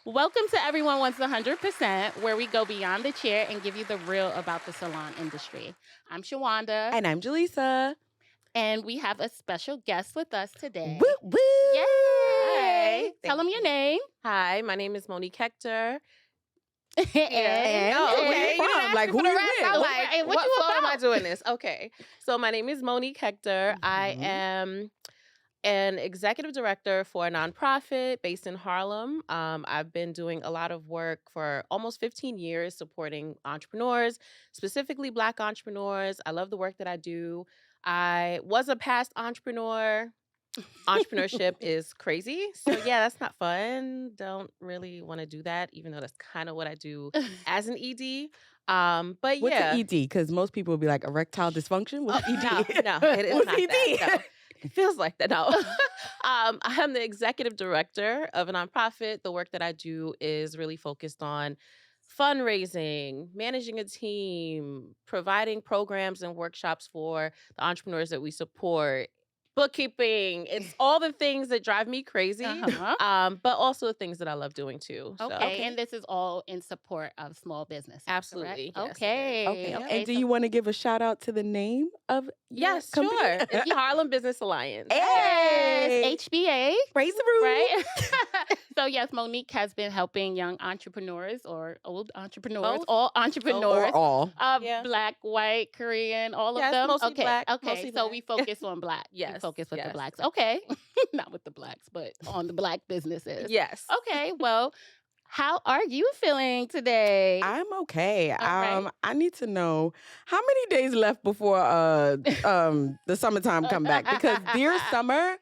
Welcome to Everyone Wants 100%, where we go beyond the chair and give you the real about the salon industry. I'm Shawanda. And I'm Jaleesa. And we have a special guest with us today. Woo, woo. Yay! Hi. Tell them your name. Hi, my name is Monique Hector. And where you from? Like, who you with? I'm What- like, what what you floor am I about? doing this? Okay. So my name is Monique Hector. I am an executive director for a nonprofit based in Harlem. I've been doing a lot of work for almost 15 years supporting entrepreneurs, specifically Black entrepreneurs. I love the work that I do. I was a past entrepreneur. Entrepreneurship is crazy. So yeah, that's not fun. Don't really want to do that, even though that's kind of what I do as an ED. But What's yeah. an ED? Because most people will be like erectile dysfunction. What's ED? No, it is What's not ED? that. No. It feels like that. No. I'm the executive director of a nonprofit. The work that I do is really focused on fundraising, managing a team, providing programs and workshops for the entrepreneurs that we support, bookkeeping. It's all the things that drive me crazy, but also the things that I love doing too. So. Okay, and this is all in support of small businesses. Absolutely. correct? Yes, Okay. Okay. Yeah. And do you want to give a shout out to the name of your Yes, company? sure. It's Harlem Business Alliance. Hey. Yes, HBA. Praise the room. Right? So, yes, Monique has been helping young entrepreneurs or old entrepreneurs, Both. all Or entrepreneurs, all. Yeah. Black, white, Korean, all of Yes, them. mostly Okay, Black, okay. mostly So Black. we focus on Black. We Yes, focus with the yes. Blacks. Okay, not with the Blacks, but on the Black businesses. Yes. Okay, well, how are you feeling today? I'm okay. right. I need to know how many days left before the summertime come back, because dear summer,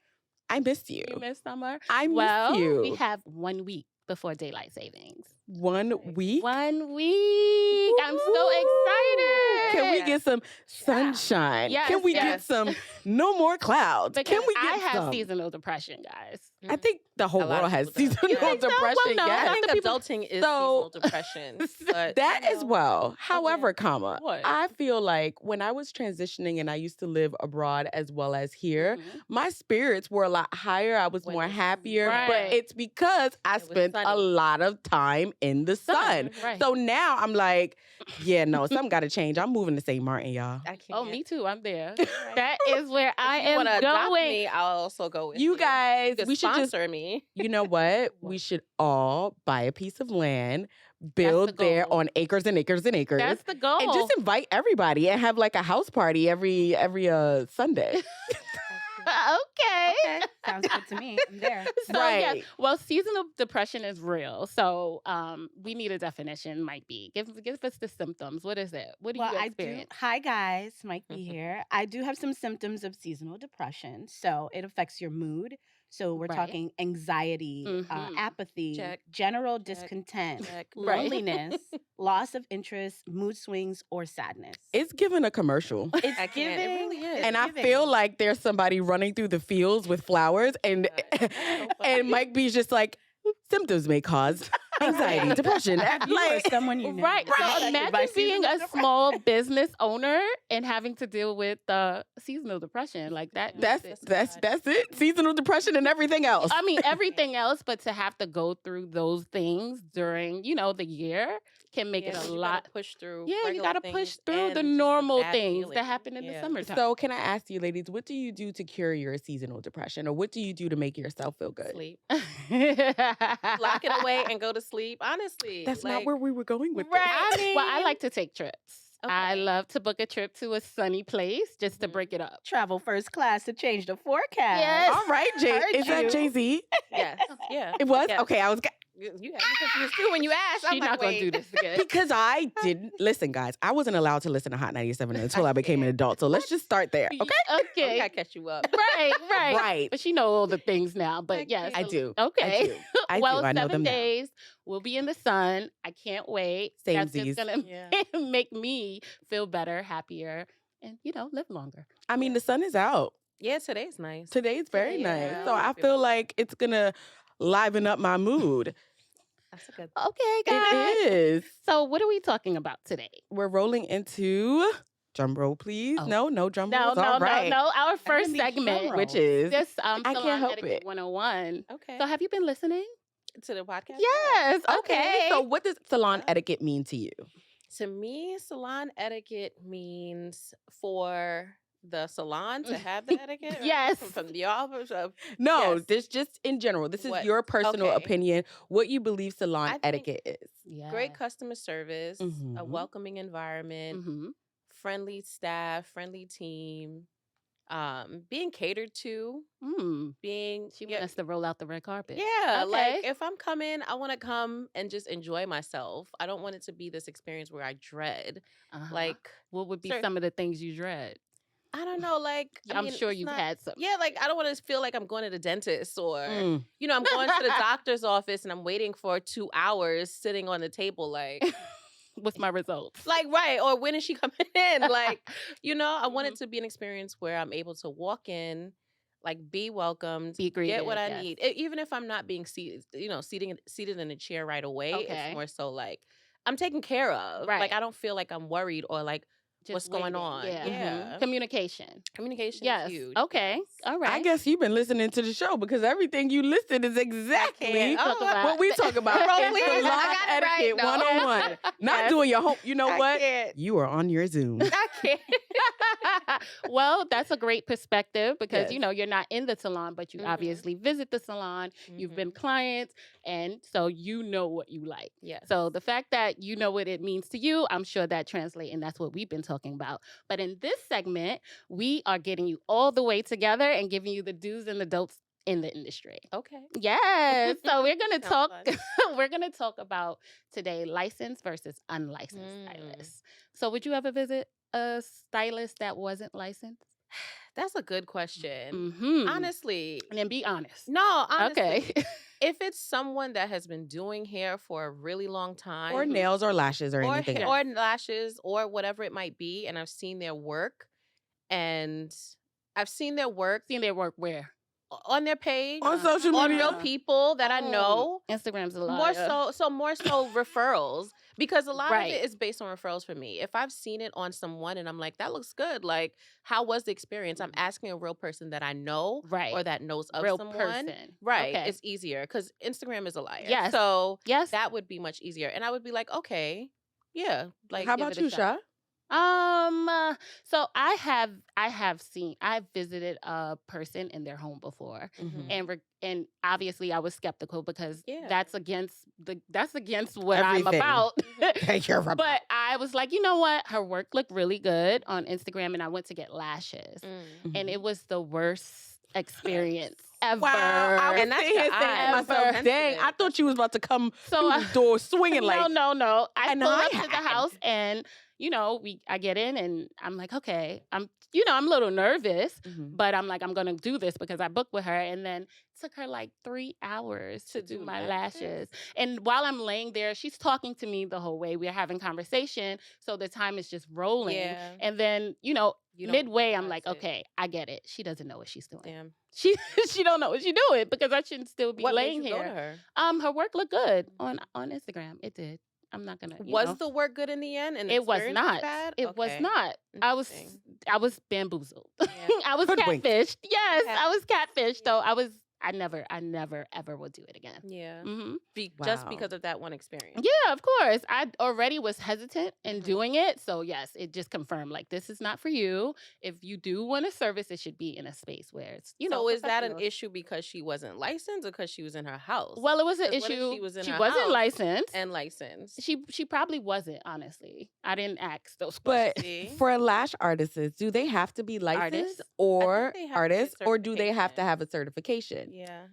I missed you. You miss summer? I miss Well, you. we have 1 week before daylight savings. 1 week. 1 week. I'm so excited. Can we get some sunshine? Yes, Can we get yes. some no more clouds? Because Can we get I have some? seasonal depression, guys. I think the whole A lot world of has people do. seasonal You think so? depression. Well, no, I yes. think people- adulting is So- seasonal depression. But, That you as know, well. However, comma, What? I feel like when I was transitioning and I used to live abroad as well as here, Mhm. my spirits were a lot higher. I was When more it's- happier, Right. but it's because I It was spent a sunny. lot of time in the sun. Right. So now I'm like, yeah, no, something got to change. I'm moving to St. Martin, y'all. I can't. Oh, me too. I'm there. Right. That is where I If you am wanna adopt going. me, I'll also go with You guys, You could we should just, sponsor me. you know what? We What? should all buy a piece of land, build there goal. on acres and acres and acres. That's the goal. And just invite everybody and have like a house party every Sunday. okay. Okay, sounds good to me. I'm there. So, yeah, Right. well, seasonal depression is real. So we need a definition, might be. Give us the symptoms. What is it? What do Well, you I do. experience? Hi, guys. Mike B here. I do have some symptoms of seasonal depression. So it affects your mood. So we're Right. talking anxiety, Mhm. apathy, Check. general Check. discontent, Check. Right. loneliness, loss of interest, mood swings, or sadness. It's giving a commercial. It's I can't. It really is. And I giving. feel like there's somebody running through the fields with flowers, and That's so funny. and Mike B's just like, symptoms may cause anxiety, depression. Have you or Like, someone you know Right. been So affected imagine by being seasonal a depression? small business owner and having to deal with seasonal depression like that. that's it. Seasonal depression and everything else. I mean, everything else, but to have to go through those things during, the year can make Yeah, it but a you lot. gotta push through. Yeah, you regular got to push things through and the just normal bad things feeling. that happen in the Yeah. summertime. So can I ask you, ladies, what do you do to cure your seasonal depression, or what do you do to make yourself feel good? Sleep. Lock it away and go to sleep. Honestly, That's not like, where we were going with Right. this. Well, I like to take trips. I Okay. love to book a trip to a sunny place just to Mhm. break it up. Travel first class to change the forecast. Yes. All right, Jay. Heard Is that you. Jay-Z? Yes. Yeah. It was? Yes. Okay, I was You had me confused too when you asked. I'm She's like, not going to do wait. this again. because I didn't listen, guys. I wasn't allowed to listen to Hot 97 until I became an adult. So let's just start there. Okay. We Okay. gotta catch you up. Right. Right. But she know all the things now. But Thank yes. you. I do. Okay. I do. I well, do. I know 7 them now. days. We'll be in the sun. I can't wait. That's Samesies. just gonna Yeah. make me feel better, happier, and live longer. I mean, the sun is out. Yeah, today's nice. Today's very Yeah. nice. So I feel like it's going to liven up my mood. That's a good. Okay, guys. It is. So what are we talking about today? We're rolling into drum roll, please. Oh. No drum No, rolls. no, All right. no. Our first need drum segment, roll. Which is this I can't Salon help Etiquette it. 101. Okay. So have you been listening? to the podcast? Yes. Okay. So what does salon Yeah. etiquette mean to you? To me, salon etiquette means for the salon to have the etiquette. Right? Yes. From the office of No, yes. this just in general. This is What? your personal Okay. opinion. What you believe salon I think etiquette is. Yeah. great customer service, a Mhm. welcoming environment, Mm-hmm. friendly staff, friendly team, being catered to, being She wants us to roll out the red carpet. yeah, like Okay. if I'm coming, I want to come and just enjoy myself. I don't want it to be this experience where I dread. Uh-huh. Like, What would be certain- some of the things you dread? I don't know, like I I'm mean, sure it's you've not- had some. Yeah, like I don't want to feel like I'm going to the dentist or Mm. you know, I'm going to the doctor's office and I'm waiting for 2 hours sitting on the table like What's my results? like right or when is she coming in? Like, you know, I want it to be an experience where I'm able to walk in, like be welcomed, Be greeted, get what I yes. need. Even if I'm not being seated, you know, seated in a chair right away, Okay. it's more so like I'm taken care of. Right. Like I don't feel like I'm worried or like Just what's going waiting. on. Yeah. Yeah. Communication. Communication Yes. is huge. Okay. yes. All right. I guess you've been listening to the show because everything you listed is exactly can't. Talk about- what we talk about. Roll, in please. salon I got it right, etiquette though. 101. Not Yes. doing your home. You know I what? can't. You are on your Zoom. I can't. Well, that's a great perspective because, Yes. you're not in the salon, but you Mhm. obviously visit the salon. You've been clients, and so you know what you like. Yes. So the fact that you know what it means to you, I'm sure that translates, and that's what we've been talking about. But in this segment, we are getting you all the way together and giving you the do's and the don'ts in the industry. Okay. Yes. So we're gonna Sounds talk. We're gonna talk about today licensed versus unlicensed Mm. stylists. So would you ever visit a stylist that wasn't licensed? That's a good question. Mm-hmm. Honestly. And then be honest. No, honestly. Okay. If it's someone that has been doing hair for a really long time, Or nails or lashes or anything else. or lashes or whatever it might be, and I've seen their work, and I've seen their work Seeing their work where? on their page, On social on media. real people that I know. Instagram's a lot. More so referrals because a lot Right. of it is based on referrals for me. If I've seen it on someone and I'm like, that looks good. Like, how was the experience? I'm asking a real person that I know Right. or that knows of Real someone. person. Right. Okay. It's easier because Instagram is a liar. Yes. So Yes. that would be much easier. And I would be like, okay, yeah. Like, How give about it a you, shot. Sha? So I've visited a person in their home before. Mhm. And obviously I was skeptical because Yeah. that's against what Everything. I'm about. You're right. But I was like, you know what? Her work looked really good on Instagram, and I went to get lashes, and it was the worst experience ever. Wow, I was And that's sitting here your saying to eyes. myself, Ever. dang, I thought you was about to come So through I- the door swinging like, no. I And pull I up to the had- house, and I get in, and I'm like, okay, I'm a little nervous, but I'm like, I'm gonna do this because I booked with her, and then it took her like 3 hours to do my lashes. And while I'm laying there, she's talking to me the whole way. We're having conversation, so the time is just rolling. Yeah. And then You don't midway, I'm realize like, it. okay, I get it. She doesn't know what she's doing. Damn. She don't know what she's doing because I shouldn't still be What made laying you go to here. her? Her work looked good on Instagram. It did. I'm not gonna. Was the work good in the end? And the It was experience not. bad? It was Okay. not. Interesting. I was bamboozled. Yeah. I was Hoodwinked. catfished. Yes, Yeah. I was catfished. So I never ever will do it again. Yeah. hmm Just Wow. because of that one experience. Yeah, of course. I already was hesitant in Mhm. doing it. So yes, it just confirmed like this is not for you. If you do want a service, it should be in a space where it's So is that an professional. issue because she wasn't licensed or because she was in her house? Well, it was an 'Cause what if issue. she was in She her wasn't house licensed. and licensed. She probably wasn't, honestly. I didn't ask those But questions. See? for lash artists, do they have to be licensed Artists? or they have to get artists, or do they have to certification. have a certification? Yeah.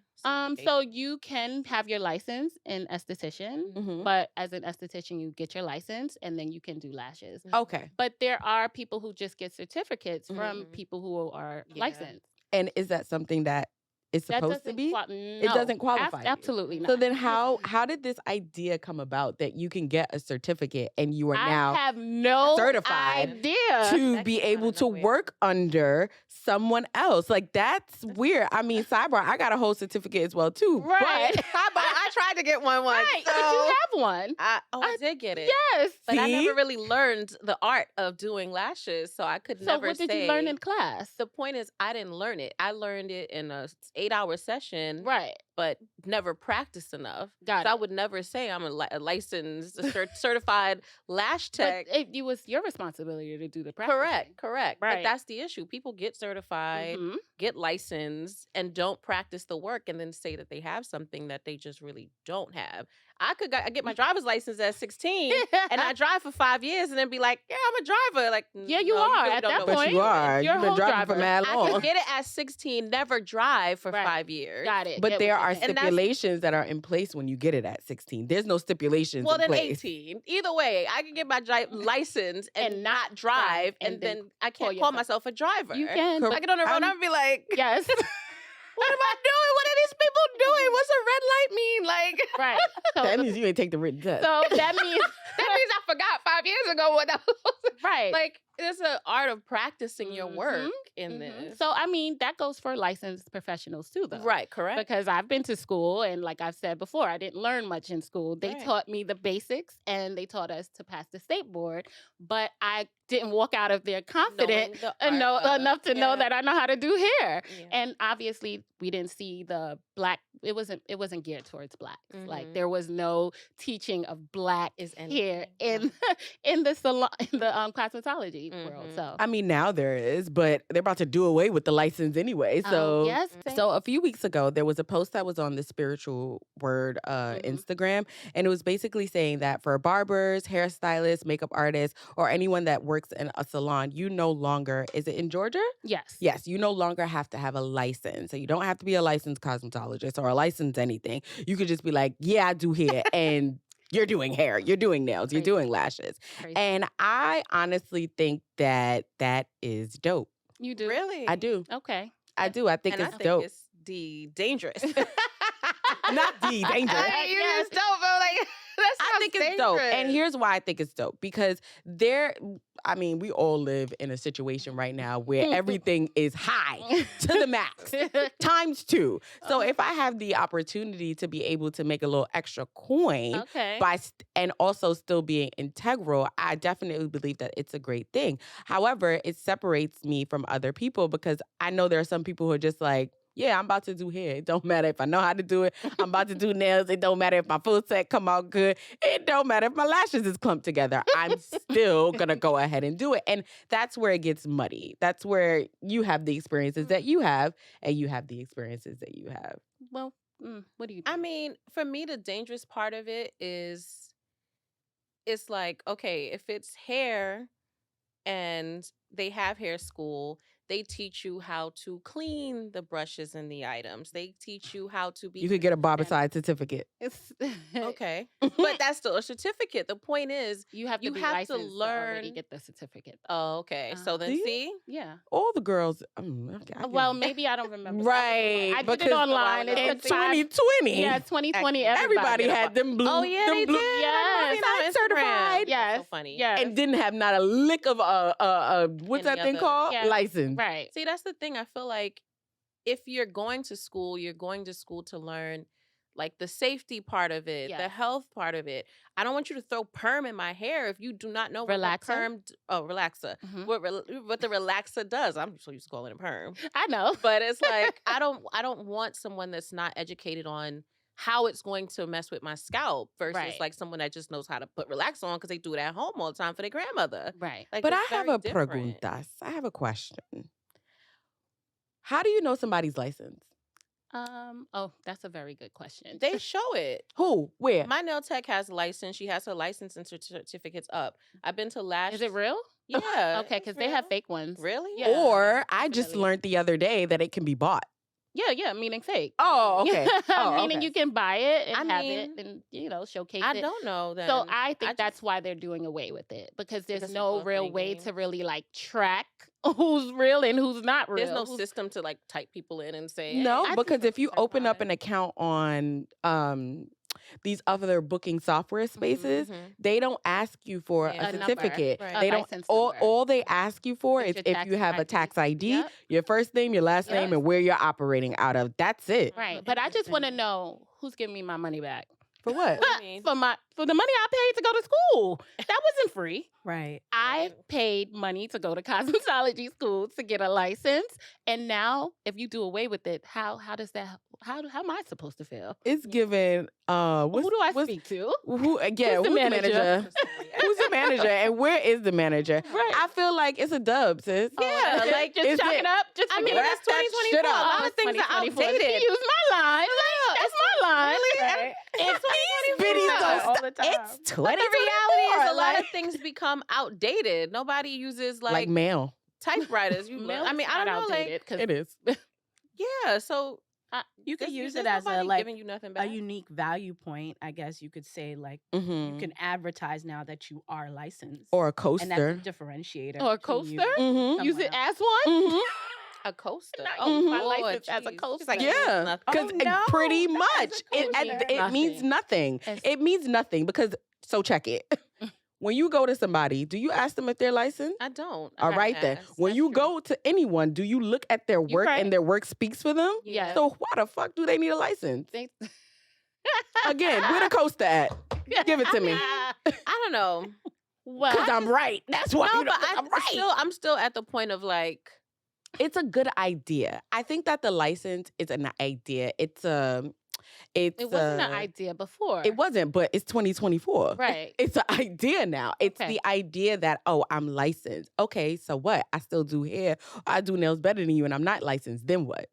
So you can have your license in esthetician, Mhm. but as an esthetician, you get your license and then you can do lashes. Okay. But there are people who just get certificates from Mhm. people who are Yeah. licensed. And is that something that is That supposed to doesn't be? no, doesn't qualify you. absolutely not. So then how did this idea come about that you can get a certificate and you are I now have no certified idea. to That be came out able of to nowhere. work under someone else? Like that's weird. I mean, sidebar, I got a whole certificate as well too. Right. But I tried to get one once. Right, So but you have one. I did get it. Yes. But I See? never really learned the art of doing lashes, so I could So never what did say. you learn in class? The point is, I didn't learn it. I learned it in a 8-hour session. Right. but never practiced enough. Got So I it. would never say I'm a licensed, certified lash tech. But it was your responsibility to do the practicing. Correct. But Right. that's the issue. People get certified, Mhm. get licensed, and don't practice the work, and then say that they have something that they just really don't have. I get my driver's license at 16, and I drive for 5 years, and then be like, "Yeah, I'm a driver." Like, Yeah, you no, are. really At don't that know But what point, you you're doing. are. you're a You've been whole driving for driver. mad I long. could get it at 16, never drive for Right. 5 years. Got it. But Get there what you're are saying. And that's- stipulations that are in place when you get it at 16. There's no stipulations Well, in then place. 18. Either way, I can get my license and not drive, and then I call can't call yourself- myself a driver. You can. Correct. I get on the road, I'm be like, Yes. what am I doing? What are these people doing? What's a red light mean? Like, Right. So, That means you ain't take the written test. so that means that means I forgot 5 years ago what I was supposed to. right. Like, there's an art of practicing your Mhm. work in Mhm. this. So I mean that goes for licensed professionals too, though. Right, correct. Because I've been to school, and like I've said before, I didn't learn much in school. They Right. taught me the basics, and they taught us to pass the state board, but I didn't walk out of there confident Knowing the and know art of- enough to know yeah. that I know how to do hair. Yeah. And obviously, we didn't see the black. It wasn't geared towards blacks. Like Mhm. there was no teaching of black Is hair anything. in the salon, in the cosmetology world. Mhm. So I mean, now there is, but they're about to do away with the license anyway. So, yes. so a few weeks ago, there was a post that was on the Spiritual Word Instagram, and it was basically saying that for barbers, hairstylists, makeup artists, or anyone that works in a salon, you no longer, is it in Georgia? Yes. Yes, you no longer have to have a license. So you don't have to be a licensed cosmetologist or a licensed anything. You could just be like, yeah, I do hair, and you're doing hair, you're doing nails, you're Crazy. doing lashes. Crazy. And I honestly think that that is dope. You do. Really? I do. Okay. I do. I think And it's I think dope. it's dangerous. Not the dangerous. I mean, Yes. it's dope, but like, that I sounds think it's dope. And dangerous. here's why I think it's dope. Because we all live in a situation right now where everything is high to the max, times 2. So if I have the opportunity to be able to make a little extra coin Okay. and also still being integral, I definitely believe that it's a great thing. However, it separates me from other people because I know there are some people who are just like, yeah, I'm about to do hair. It don't matter if I know how to do it. I'm about to do nails. It don't matter if my full set come out good. It don't matter if my lashes is clumped together. I'm still going to go ahead and do it. And that's where it gets muddy. That's where you have the experiences that you have, and you have the experiences that you have. Well, what do you? I mean, for me, the dangerous part of it is, it's like, okay, if it's hair and they have hair school, they teach you how to clean the brushes and the items. They teach you how to be. You could get a barbicide certificate. It's Okay, but that's still a certificate. The point is, you have to you be have to licensed to already learn- get the certificate. oh, okay. So then, See? see, Yeah. All the girls. Okay, I get Well, it. maybe I don't remember. Right, I did it because online. It in took 5 2020, Yeah, 2020. everybody had them blue. oh yeah, them they blue, did. Yes. I Not saw Instagram. certified. Yes. So funny. Yes. and didn't have not a lick of what's Any that thing other- called? Yeah. License. Right. See, that's the thing. I feel like if you're going to school, you're going to school to learn like the safety part of it, the Yes. health part of it. I don't want you to throw perm in my hair if you do not know what the Relaxer? perm. Relaxer. Mhm. What the relaxer does. I'm so used to calling it perm, I know. but it's like I don't want someone that's not educated on how it's going to mess with my scalp versus Right. like someone that just knows how to put relaxer on because they do it at home all the time for their grandmother. Right. Like, But it's I have very a different. preguntas. I have a question. How do you know somebody's license? Oh, that's a very good question. They show it. Who? Where? My nail tech has a license. She has her license and certificates up. I've been to Lash. Is it real? Yeah. Okay, because they have fake ones. Really? Yeah. Or I just definitely. learned the other day that it can be bought. Yeah, meaning fake. Oh, okay. Oh, Meaning okay. you can buy it and I have mean, it and showcase I it. don't know then. So I think I that's just- why they're doing away with it because there's Because no people are real playing way games. to really like track who's real and who's not real. There's no Who's- system to like type people in and say, No, "Hey, I because think if you I'm open up certified." an account on these other booking software spaces, Mhm. they don't ask you for Yeah. a A number, certificate. right. They A don't. license All, number. all they ask you for Is is your if you tax have a ID. tax ID, Yep. your first name, your last name, Yes. and where you're operating out of. That's it. Right. Mhm. But I just want to Interesting. know who's giving me my money back. For what? What do you mean? For the money I paid to go to school. That wasn't free. Right. I paid money to go to cosmetology school to get a license, and now if you do away with it, how does that? How am I supposed to feel? It's given. Who do I speak to? Who's the manager? Who's the manager? And where is the manager? Right. I feel like it's a dub, sis. Yeah, like just chalk it up. Just I mean, forget that's it. 2024. shit A up. lot of things are 2024. outdated. She used my line. That's my line. Right. It's Videos don't all stop. the time. It's But the reality is, a lot like, of things become outdated. Nobody uses like mail. typewriters. Mail I mean, is I don't not know, outdated, 'cause It is. yeah. So You could use it there's as a nobody like giving you nothing a back. unique value point. I guess you could say like Mm-hmm. you can advertise now that you are licensed, Or a and coaster. that's a differentiator. Or a between you. coaster? Mm-hmm. Use it Somewhere. as one. Mm-hmm. A coaster. Not Oh, use my Lord, license as a jeez. coaster. She's like, it means Yeah, nothing. because no, pretty not much as a coaster. it means nothing. It means nothing because check it. When you go to somebody, do you ask them if they're licensed? I don't. All right then. When you go to anyone, do you look at their work right. and their work speaks for them? Yes. So why the fuck do they need a license? They- Again, where the coaster at? Give it to me. I don't know. Well, Because I'm right. That's why No, you but don't think I'm right. I'm still at the point of like, It's a good idea. I think that the license is an idea. it wasn't an idea before. It wasn't, but it's 2024. Right. It's an idea now. It's Okay. the idea that, oh, I'm licensed. Okay, so what? I still do hair. I do nails better than you and I'm not licensed. Then what?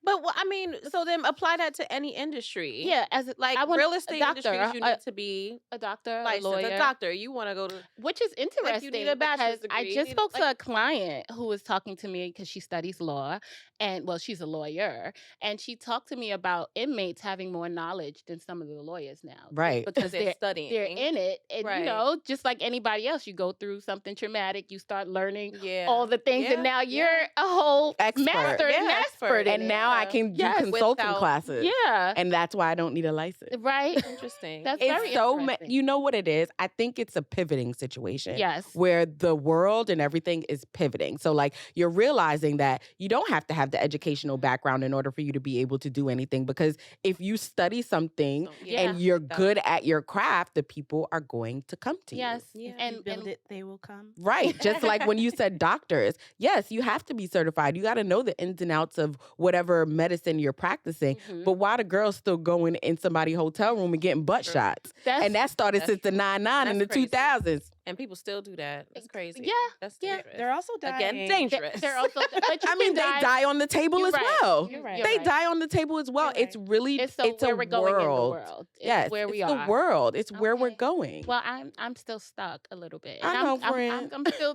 but I mean, so then apply that to any industry. Yeah, as Like I want real a estate doctor, industries, you need to be a doctor, a licensed. lawyer, A doctor, you want to go to. which is interesting. Like, you need a bachelor's because I degree, you just need, spoke to like- a client who was talking to me because she studies law, and well, she's a lawyer, and she talked to me about inmates having more knowledge than some of the lawyers now, just Right. Because they're studying. they're in it, and Right. you know, just like anybody else, you go through something traumatic, you start learning Yeah. all the things, Yeah, and now yeah. you're a whole Expert. master and Yeah, expert, expert. in And it. now I can do Yes. consulting Without- classes. Yeah, And that's why I don't need a license. right. Interesting. That's It's very so interesting. you know what it is? I think it's a pivoting situation. Yes. Where the world and everything is pivoting. So like you're realizing that you don't have to have the educational background in order for you to be able to do anything, because if you study something Yeah. and you're good at your craft, the people are going to come to Yes. Yeah. If you And build it, they will come. you. Right. Just like when you said doctors. Yes, you have to be certified. You got to know the ins and outs of whatever medicine you're practicing. Mhm. But why the girls still going in somebody's hotel room and getting butt True. shots? That's, And that started That's since the true. 99 in the That's crazy. 2000s. And people still do that. That's crazy. Yeah. That's Yeah. dangerous. They're also dying. Again, dangerous. they're also. But you I mean, they can die on the table You're as right. well. You're right. You're They right. die on the table as well. You're It's really It's it's where a we're going world. in the world. It's Yes, where we it's are. the world. It's where we're Okay. going. Well, I'm still stuck a little bit. I And know, I'm friend.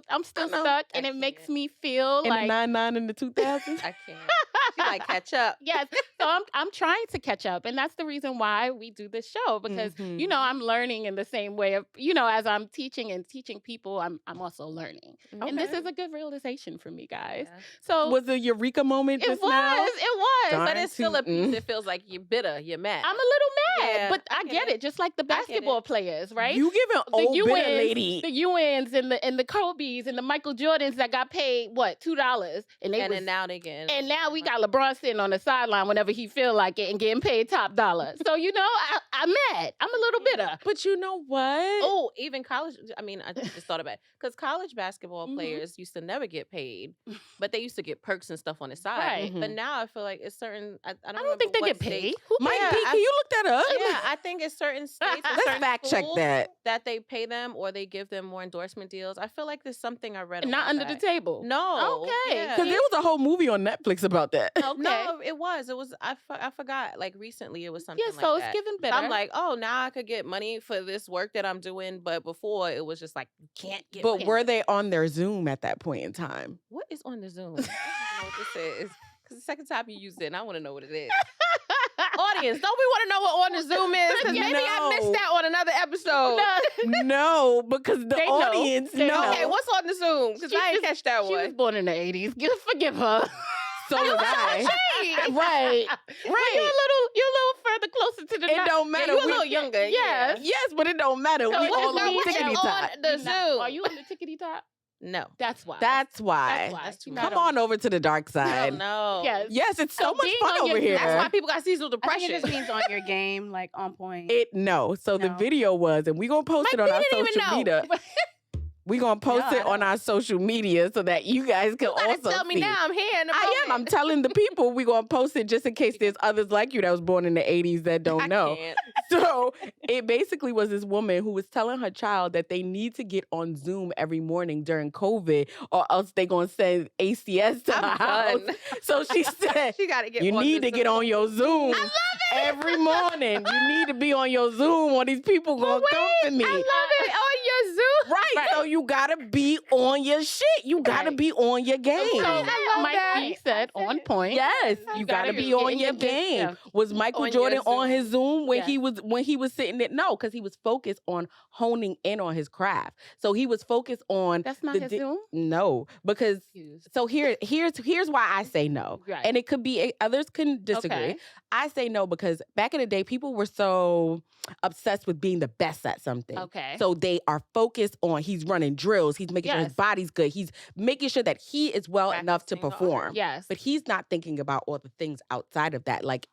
I'm still know. stuck, and I it makes can't. me feel In like the 99 in the 2000s. I can't. She like catch up. yes. So I'm trying to catch up, and that's the reason why we do this show, because Mhm. you know I'm learning in the same way of, you know, as I'm teaching and teaching people, I'm also learning, and this Okay. is a good realization for me, guys. Yeah. So Was a eureka moment it just was, now? it was. Darn But it's still a piece tootin'. that feels like you're bitter, you're mad. I'm a little mad, Yeah, but I I get get it. it. Just like the I get basketball it. players, right? You giving old bitter lady. The UNs and the Kobe's and the Michael Jordans that got paid what $2, and they and was, then now they getting. and now we got LeBron sitting on the sideline whenever he feel like it and getting paid top dollar. So you know I'm mad. I'm a little bitter. But you know what? Oh, even college. I mean, I just thought about it because college basketball Mhm. players used to never get paid, but they used to get perks and stuff on the side. Right. But now I feel like it's certain. I I don't think they get paid. Who Mike Yeah, P, I- can you look that up? Yeah, I think it's certain states. or Let's certain fact check schools that. they pay them or they give them more endorsement deals. I feel like there's something I read. Not about under that. the table. No. Okay. yeah. Because there was a whole movie on Netflix about that. Okay. No, it was. It was. I forgot. Like recently, it was something. Yeah, like so that. it's given So better. I'm like, oh, now I could get money for this work that I'm doing, but before it was just like you can't get. But money. were they on their Zoom at that point in time? What is on the Zoom? I don't know what this is. Because the second time you used it, and I want to know what it is. Audience, don't we want to know what on the Zoom is? Because maybe I missed No. that on another episode. No, because the They know. audience They know. know. Okay, what's on the Zoom? Because She I didn't just- catch that She was one. born in the 80s. Forgive her. So was I. Right. Right. You're a little further closer to the It don't matter. You a We- little younger. Yes. Yes, but it don't matter. So we it's all not on what tickety on top. the Zoom. Are you on the tickety top? No. That's why. That's why. That's why. That's too You Come gotta- on over to the dark side. No. Yes. Yes, it's so So much being fun on your over here. That's why people got seasonal I think depression. it just means on your game, like on point. So the No. video was, and we're going to post it on our didn't even social know. media. We're going to post No, it I on don't. our social media so that you guys can You gotta also tell me see. now. I'm here in the I am. I'm moment. telling the people we're going to post it just in case there's others like you that was born in the 80s that don't I know. can't. So it basically was this woman who was telling her child that they need to get on Zoom every morning during COVID or else they're going to send ACS to her I'm house. done. So she said, She got to get you on need the to get Zoom. on your Zoom every morning. You need to be on your Zoom or these people going to come for me. I love it. On your Zoom. Right. So you got to be on your shit. You got to Right. be on your game. So love Mike that. B said on point. Yes, You you got to gotta be get on in your your game. game. Yeah. Was Michael On Jordan your on his Zoom when Yes. he was sitting there? No, because he was focused on honing in on his craft. So he was focused on That's not the his di- Zoom. No, because so here's why I say no, Right. and it could be others can disagree. Okay. I say no because back in the day, people were so obsessed with being the best at something. Okay. So they are focused on he's running drills, he's making sure his Yes. body's good, he's making sure that he is well enough to Practicing hard. perform. Yes. But he's not thinking about all the things outside of that, like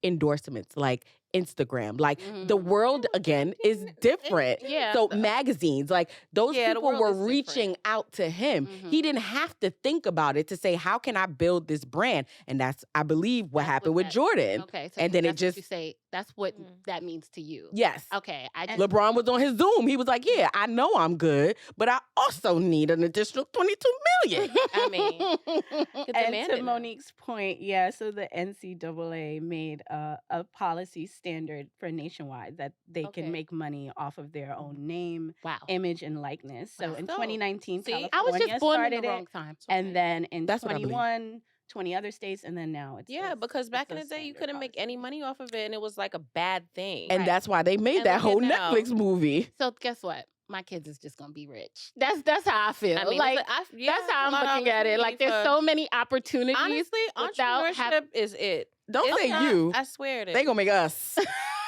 endorsements, like Instagram. Like the Mhm. world again is different. Yeah. So magazines, like those Yeah, the people world were is different. reaching out to him. Mhm. He didn't have to think about it to say, how can I build this brand? And that's, I believe, what That's happened what with that- Jordan. Okay. So and then it that's what you just- say. That's what Mm. that means to you. Yes. Okay. I just, LeBron was on his Zoom. He was like, yeah, I know I'm good, but I also need an additional 22 million. I mean, get the And man to in. Monique's point, yeah, so the NCAA made a policy standard for nationwide that they Okay. can make money off of their own name, wow. image, and likeness. So Wow. in So, 2019, see, I was California I was just born in started the it, wrong time. and then in That's what I believe. 21, 20 other states, and then now it's Yeah, this- because back it's in a the day, you standard couldn't make policy. any money off of it, and it was like a bad thing. And Right. that's why they made And that look whole at now. Netflix movie. So guess what? My kids is just gonna be rich. That's how I feel. I mean, like it's that's how a I'm lot of looking at it. Like opportunity there's for- so many opportunities. honestly, without entrepreneurship is it. Don't It's say not- you. I swear it is. They gonna make us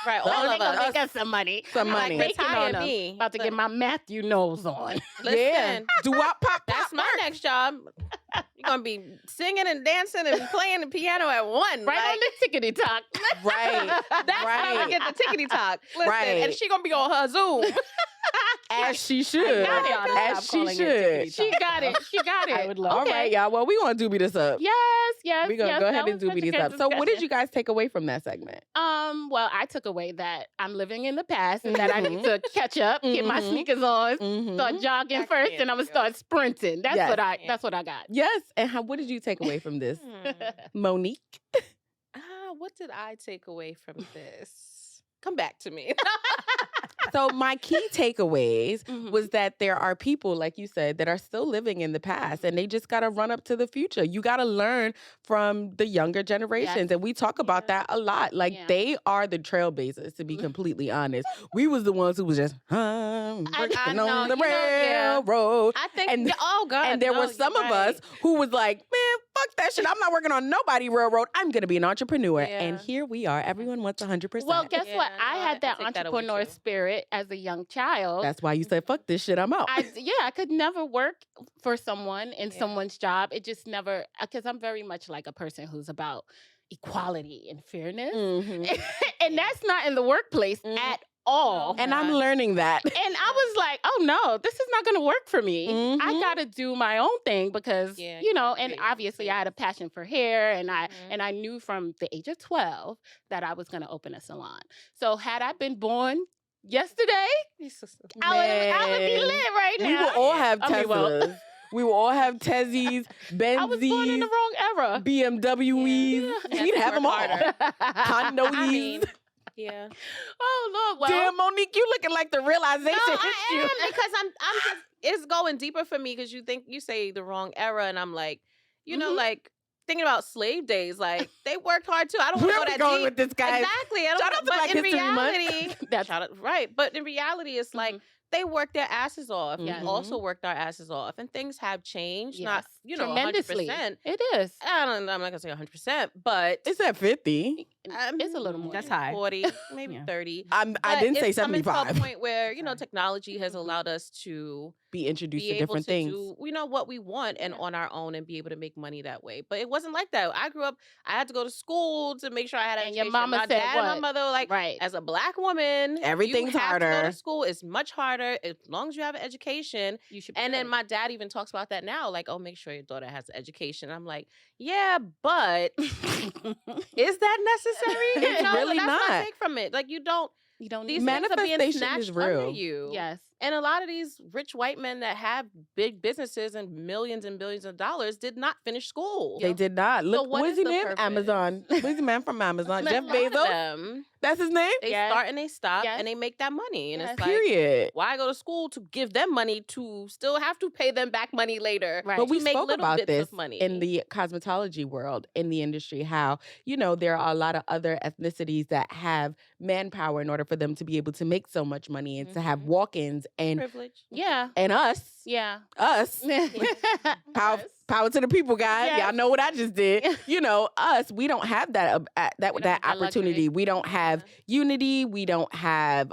right, They all they of gonna us. make us some money. some Like, money. Bacon retire on 'em. me. About to get Look. my Matthew nose on. Listen, Yeah. Do wop pop that's pop. my next job. You're gonna be singing and dancing and playing the piano at one. Right on the tickety talk. Right. That's how I Right. get the tickety talk. Listen, Right. and she gonna be on her Zoom. As she should. got it. As she Calling it should. tickety She got it. She got it. I would love All Okay. right, y'all. Well, we gonna doobie this up. Yes. We're gonna yes, go that ahead and was such doobie a this good up. So what did discussion. you guys take away from that segment? Well, I took away that I'm living in the past and that I need to catch up, get my Mhm. sneakers on, Mhm. start jogging I first, can't and I'm gonna do start sprinting. That's Yes. that's what I got. Yes. And what did you take away from this? Monique? What did I take away from this? Come back to me. So my key takeaways Mhm. was that there are people, like you said, that are still living in the past and they just got to run up to the future. You got to learn from the younger generations. Yes. And we talk about Yeah. that a lot. Like Yeah. they are the trailblazers, to be completely honest. We was the ones who was just, working know, on the you know, yeah. railroad. I think. And- oh God. And there no, were you're some of right. us who was like, man, fuck that shit. I'm not working on nobody railroad. I'm going to be an entrepreneur. And Yeah. here we are. Everyone wants 100%. Well, guess what? Yeah, I no, had I that take that away entrepreneur too. spirit as a young child. That's why you said, fuck this shit. I'm out. I could never work for someone in Yeah. someone's job. It just never, because I'm very much like a person who's about equality and fairness. Mhm. And that's not in the workplace Mhm. at all. No. And I'm Not. learning that. And I was like, oh no, this is not going to work for me. I Mhm. got to do my own thing because, Yeah, you you know, gotta and create your own obviously I had a space. passion for hair and Mhm. I knew from the age of 12 that I was going to open a salon. So had I been born yesterday, I would be Man. lit right now. We will all have I mean, well- Teslas. We will all have Tezzies, I was born in the Benzes, wrong era. BMWs. Yeah. We'd have them all. Work Condoes. I mean, yeah. Oh Lord, well, Damn, Monique, you looking like the realization No, hit I you. am because I'm just it's going deeper for me because you say the wrong era and I'm like, you know, Mhm. like thinking about slave days, like they worked hard too. I don't want Where to we go that going deep. with this, guys? Exactly. I don't Shout wanna- out to but Black in History Month. reality, That's- shout out, right. But in reality, it's like Mhm. they work their asses off. Yes. We also worked our asses off, and things have changed. Not Yes. 100%. Tremendously. It is. I'm not gonna say 100%, but It's at 50. It's a little more. That's high. 40, maybe 30. I But didn't say it's coming to a 75. point where Sorry. technology has allowed us to Be introduced be to able different to things. do what we want and on our own and be able to make money that way. But it wasn't like that. I grew up. I had to go to school to make sure I had an And your education. mama my said dad and my what? mother were like, Right. as a Black woman, Everything's you have to go harder. to school. It's much harder as long as you have an education. You should. And then my dad even talks about that now, like, oh, make sure your daughter has an education. I'm like, yeah, but is that necessary? It's really that's not. my take from it. Like, you don't. You don't These need things are being Manifestation snatched is under real. you. Yes. And a lot of these rich white men that have big businesses and millions of dollars did not finish school. They did not. Look, what what's is his the name? purpose? Amazon. Who's the man from Amazon? Jeff A lot of Bezos? them, That's his name? they Yes. start and they stop Yes. and they make that money. And Yes. it's like, Period. why go to school to give them money to still have to pay them back money later? Right. But we to make spoke little about bits this of money. in the cosmetology world, in the industry, how, there are a lot of other ethnicities that have manpower in order for them to be able to make so much money and to have Mhm. walk-ins Privilege. Yeah. and us, Yeah. power, Yes. power to the people, guys. Yes. Y'all know what I just did. Us, we don't have that have that that opportunity. luxury. We don't have unity. We don't have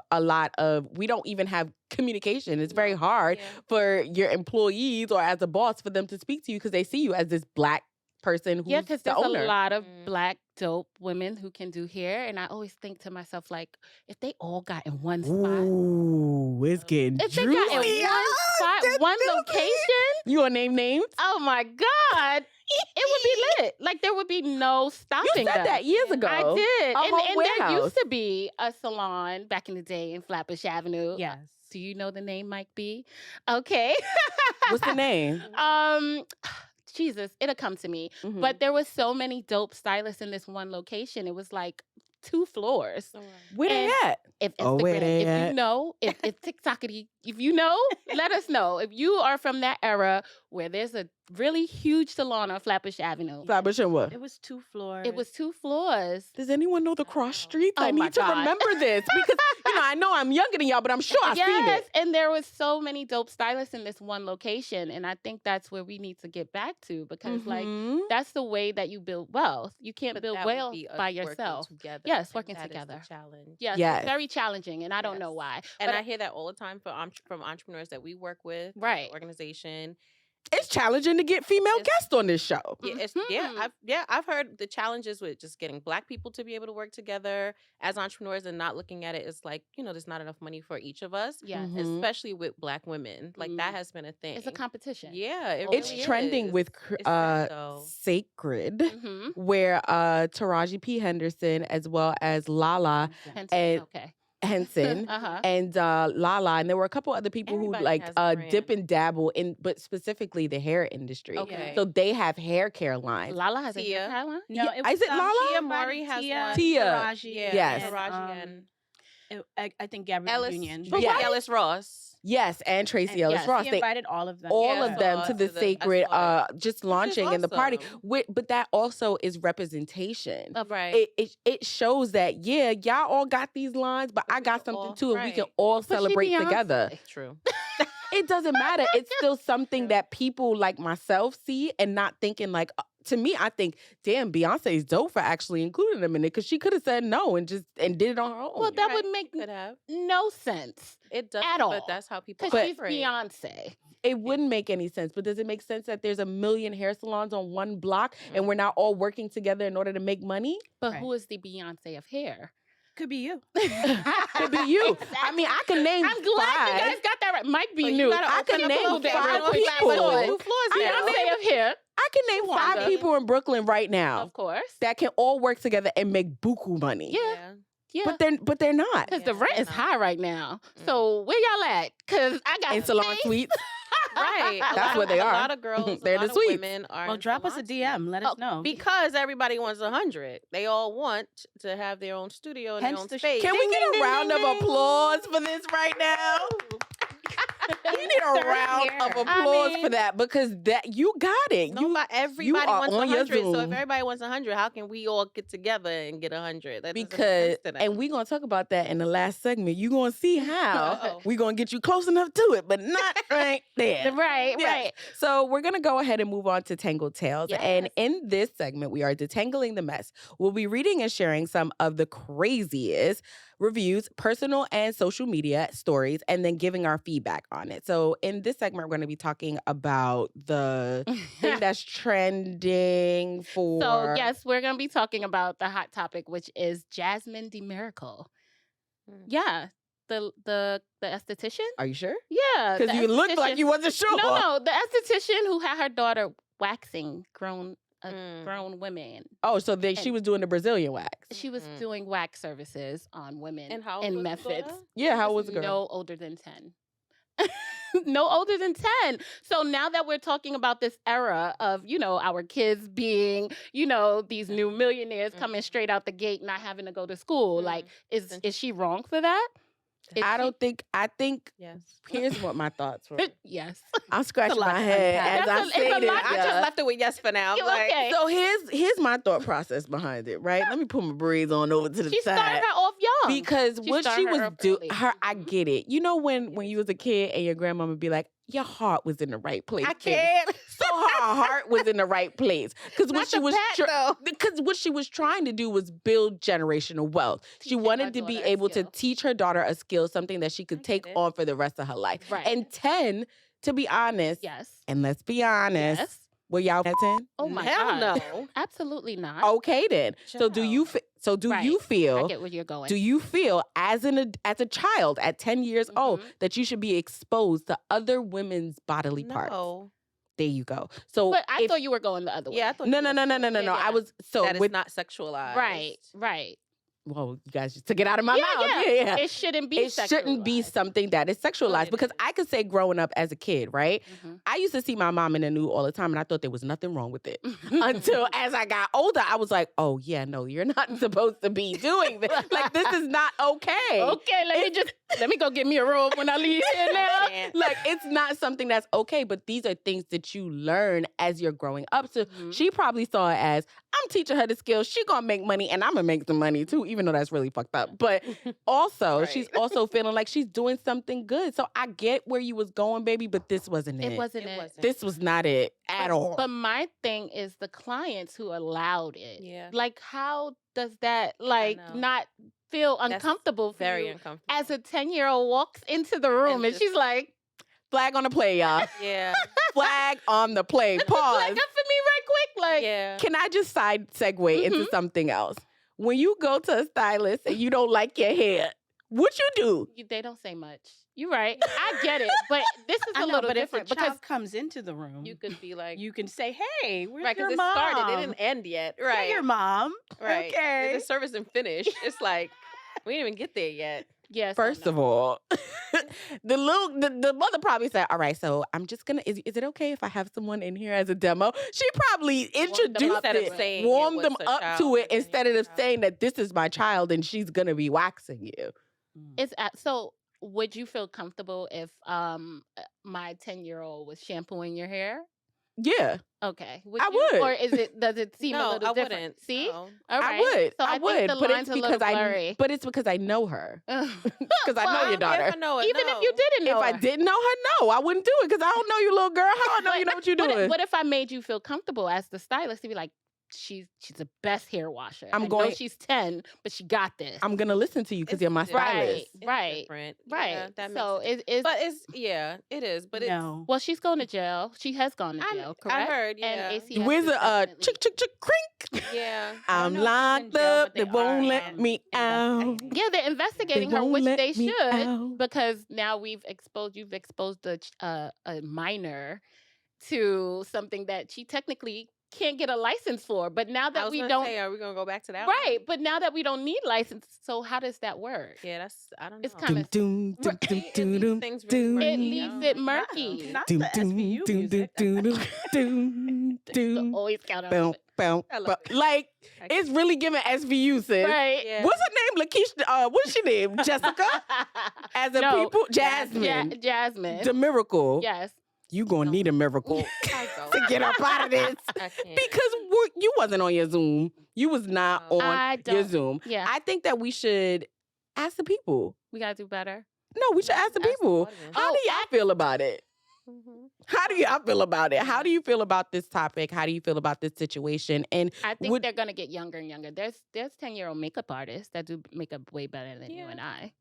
we don't even have communication. It's very hard Yeah. for your employees or as a boss for them to speak to you because they see you as this Black person who's Yeah, because the there's owner. a lot of Mm. Black dope women who can do hair, and I always think to myself, like, if they all got in one spot, Ooh, it's getting if they got in juicy. one spot, one location, You want to name names? oh my God, it would be lit. Like there would be no You stopping said them. that years ago. I did, A and whole there warehouse. used to be a salon back in the day in Flatbush Avenue. Yes. Do you know the name Mike B? Okay. What's the name? Jesus, it'll come to me. Mhm. But there was so many dope stylists in this one location. It was like 2 floors. Where they and- at? If Oh, where Instagram, they if at? you know, if TikTokity, if you know, let us know. If you are from that era where there's a really huge salon on Flatbush Avenue. Flatbush and what? It was 2 floors. It was 2 floors. Does anyone know the cross streets? Oh I my need to God. remember this because I know I'm younger than y'all, but I'm sure I've seen Yes, it. and there was so many dope stylists in this one location, and I think that's where we need to get back to because like Mhm. that's the way that you build wealth. You can't But build that would wealth be us by working yourself. together, Yes, and working that is the together. challenge. Yes, Yes. it's very challenging, and I don't know Yes. why. And But I hear that all the time from entrepreneurs that we work with, Right. the organization. It's challenging to get female It's- guests on this show. Mhm. I've heard the challenges with just getting Black people to be able to work together as entrepreneurs and not looking at it as like there's not enough money for each of us, yes, Mhm. especially with Black women. Like that has been a thing. it's a competition. Yeah, it It's really trending is. with It's sad, though. Sacred, Mm-hmm. where Taraji P. Henderson as well as Lala And- Okay. Henson Uh-huh. and Lala, and there were a couple other people Everybody who like has a dip brand. and dabble in, but specifically the hair industry. Okay. So they have hair care lines. Lala has a Tia. hair line? No, Yeah, it was is it Lala? Tia Mowry has one. Tia. Taraji, Yeah, Yes. Taraji and I think Gabrielle Ellis, Union. Tracy Yeah. Ellis Ross. Yes, and Tracy Ellis yes, Ross. She They invited all of them. all Yeah, of them to the I sacred saw just launching in the party. awesome. But that also is representation. Right. It shows that y'all all got these lines, but We I got can something all- too, and we can right. all But she celebrate Beyonce. together. True. It doesn't matter. It's still something that people like myself see and not thinking like. To me, I think, damn, Beyonce's dope for actually including them in it because she could have said no and did it on her own. Well, that Right. would make Could have. no sense It does at all. But that's how people because she's operate. Beyonce. It wouldn't make any sense, but does it make sense that there's a million hair salons on one block and we're not all working together in order to make money? But Right. who is the Beyonce of hair? Could be you. Could be you. I mean, I can name I'm glad five. you guys got that right. Might be But you new. gotta I open can up a name little bit five real quick. people. Like, what are 2 floors now? Beyonce of hair, I can name five Wanda. people in Brooklyn right now of course. that can all work together and make buku money. Yeah. Yeah. But they're not. Because the Yeah, rent they're is not. high right now. So where y'all at? Because I got In salon space. suites. Right. That's what they A are. lot of girls, They're a the lot sweets. of women are Well, in drop us a salon DM. Let us know. because everybody wants 100. They all want to have their own studio and Hence their own the space. Can we Ding, get ding, a ding, round ding, of ding. applause for this right now? You need a round of applause for that because that you got it. Everybody are wants on your 100. So if Zoom. everybody wants 100, how can we all get together and get 100? That doesn't make Because sense to them. and we're gonna talk about that in the last segment. You're gonna see how we're gonna get you close enough to it, but not right there. Right, right. So we're gonna go ahead and move on to Tangled Tales. Yes. And in this segment, we are detangling the mess. We'll be reading and sharing some of the craziest reviews, personal and social media stories, and then giving our feedback on it. So in this segment, we're going to be talking about the thing that's trending for. So yes, we're gonna be talking about the hot topic, which is Jasmine DeMiracle. Yeah, the esthetician. Are you sure? Yeah, Because you looked like you wasn't sure. No, the esthetician who had her daughter waxing grown women. Oh, so she was doing the Brazilian wax. She was doing wax services on women And how old in was the Memphis. daughter? Yeah, how was the girl? No older than 10. No older than 10. So now that we're talking about this era of, our kids being, these new millionaires coming straight out the gate, not having to go to school, like, is she wrong for that? I think yes. Here's what my thoughts were. Yes. I'm scratching my head as I say this. I just left it with yes for now. Okay. So here's my thought process behind it, right? Let me put my braids on over to the She side. started her off young. Because what she was doing, early. I get it. You know when you was a kid and your grandmama be like, your heart was in the right place. I baby." can't. So her heart was in the right place. Because what she was trying to do was build generational wealth. She wanted to be able to teach her daughter a skill, something that she could take on for the rest of her life. Right. And 10, to be honest, Yes. and let's be honest, Yes. were y'all at 10? Oh my Hell God. no. Absolutely not. Okay then. So do you you feel I get where you're going. do you feel as a child at 10 years old that you should be exposed to other women's bodily parts? No. There you go. So But I thought you were going the other way. Yeah, I thought no. Yeah. I was that is not sexualized. Right. Well, you guys just took it out of my mouth. Yeah. Yeah. It shouldn't be It shouldn't be something that is sexualized because I could say growing up as a kid, right? I used to see my mom in the nude all the time and I thought there was nothing wrong with it. Until as I got older, I was like, oh yeah, no, you're not supposed to be doing this. Like this is not okay. Okay, let me go get me a robe when I leave here now. Like it's not something that's okay, but these are things that you learn as you're growing up. So she probably saw it as I'm teaching her the skills. She gonna make money and I'm gonna make some money too, even though that's really fucked up. But also she's also feeling like she's doing something good. So I get where you was going, baby, but this wasn't it. It wasn't it. This was not it at all. But my thing is the clients who allowed it. Yeah. Like how does that not feel uncomfortable for Very you uncomfortable. as a 10-year-old walks into the room and she's like, flag on the play, y'all. Yeah. Flag on the play. Pause. flag up for me right quick. Like, Yeah. Can I just side segue into something else? When you go to a stylist and you don't like your hair, what you do? They don't say much. You're right. I get it. But this is a little different if a because child comes into the room, You could be like, you can say, "Hey, where's right, your because it mom? started, it didn't end yet. Right. Hey, your mom. Right. Okay. The service didn't finish. It's like, we didn't even get there yet. yes. First of all, the mother probably said, all right, so I'm just gonna, is it okay if I have someone in here as a demo? She probably introduced it, warmed them up to it instead of saying that this is my child and she's gonna be waxing you. So would you feel comfortable if my 10-year-old was shampooing your hair? Yeah. Okay. I would. Or does it seem a little different? Wouldn't. See? No. All right. I would. So I think would. the But line's it's a little because blurry. but it's because I know her. Because I know your daughter. If I know it, Even if you didn't know If I her. didn't know her, no, I wouldn't do it because I don't know you, little girl. How I know you know what you're doing? What if I made you feel comfortable as the stylist to be like, she's the best hair washer. I know she's 10, but she got this. I'm gonna listen to you because you're my stylist. Right. Different. Right. Yeah, that so makes it's but it's it is. But No. well, she's going to jail. She has gone to jail, correct? I heard. Yeah. And ACS Where's is a definitely- chick chick chick crink? Yeah. I'm know if she's in locked jail, up. but They they won't are, let me out. investigating. Yeah, they're investigating They her, won't which let they me should, out. because now you've exposed a minor to something that she technically can't get a license for. But now I that was we gonna don't, say, are we gonna go back to that? right? But now that we don't need license, so how does that work? Yeah, that's I don't know. It's kind of Doom, doom, doom, It doom, leaves doom, things really murky, it doom. leaves it murky. Not Doom, the doom, SVU doom, music. doom, doom, doom, So doom. always count on Boom, it. I love it. Like, I it's really giving SVU, sis. Right. Yeah. What's her name? Lakeisha. What's she name? Jessica? As a No, people? Jasmine. Jasmine. The miracle. Yes. You gonna need a miracle I don't. to get up out of this. I can't. Because you wasn't on your Zoom. You was not No. on I your don't. Zoom. Yeah. I think that we should ask the people. We gotta do better. No, we should ask the Ask the people. audience. How do y'all feel about it? Mhm. How do y'all feel about it? How do you feel about this topic? How do you feel about this situation? And I think would- they're gonna get younger and younger. There's 10-year-old makeup artists that do makeup way better than you Yeah. and I.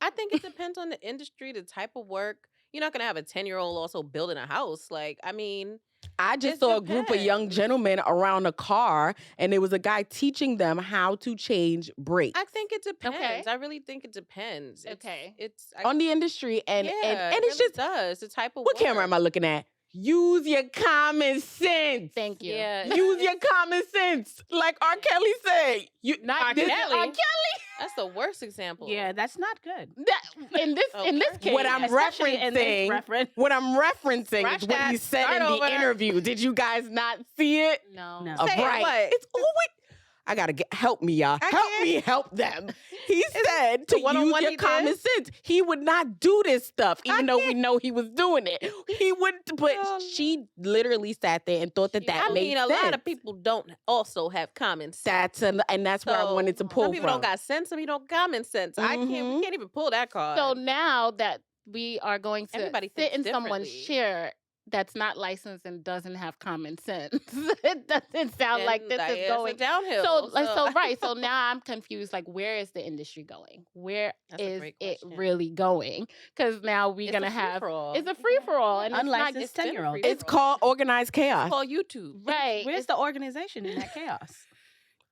I think it depends on the industry, the type of work. You're not gonna have a 10-year-old also building a house. Like, I mean, I just It saw a group of young depends. gentlemen around a car, and there was a guy teaching them how to change brakes I think it depends. Okay. I really think it depends. Okay. It's on the industry, and yeah, and it it's really just does the type of what camera am I work. looking at? Use your common sense. Thank you. Yeah, Use your common sense, like R. Kelly said. You Not R. this- Kelly? R. Kelly. That's the worst example. Yeah, that's not good. That, in this Okay. case, What I'm Especially in this referencing- reference. What I'm referencing Scratch is what that. he said Start in the over. interview. Did you guys not see it? no. No. Say it, Right. what? It's always. I gotta help me, y'all. I Help can't. me, help them. He said the to use one-on-one your he common did? sense. He would not do this stuff, I even though we know he was doing it. He wouldn't. But Oh, she literally sat there and thought that I made mean, a sense. lot of people don't also have common sense. And that's where I So, wanted to pull Some people from. don't got sense. Some people don't common sense. We Mhm. can't even pull that card. So now that we are going to Everybody sit thinks in someone's differently. chair that's not licensed and doesn't have common sense, it doesn't sound like And this that is is going. downhill. So right. So now I'm confused. Like, where is the industry going? Where That's a is great it question. really going? Because now we're It's gonna a have free-for-all. it's a free for all, and Unlicensed it's been a 10-year-old. free-for-all. It's called organized chaos. Call YouTube. not right. Where's the organization in that chaos?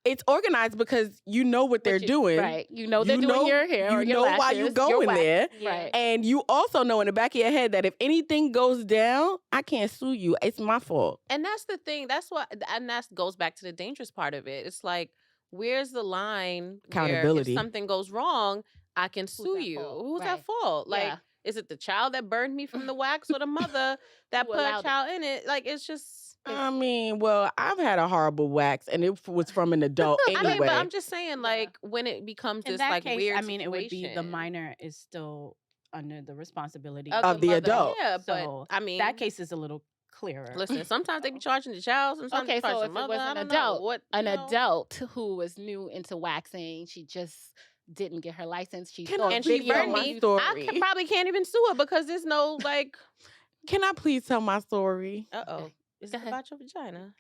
It's organized because you know what they're doing. Right. You know they're You doing know- your hair you or your know why lashes, you your going wax. there. Right. And you also know in the back of your head that if anything goes down, I can't sue you. It's my fault. And that's the thing. That's what, and that goes back to the dangerous part of it. It's like, where's the line? Accountability. Where if something goes wrong, I can sue at you. fault? Who's Right. at fault? Like, Yeah. is it the child that burned me from the wax or the mother that Who put a allowed it. child in it? Like, it's just. I mean, well, I've had a horrible wax, and it was from an adult I anyway. mean, but I'm just saying, like, when it becomes In this that like case, weird I mean, it would be the situation minor is still under the responsibility Of the mother. adult. Yeah, So but I mean, that case is a little clearer. listen, sometimes they be charging the child, sometimes Okay, they charge so the if it mother. was I an don't adult, know. What, an you know? adult who was new into waxing, she just didn't get her license. She Can saw I a and she video burned on my me. story? I probably can't even sue her because there's no like. Can I please tell my story? Oh, is Go it ahead. about your vagina?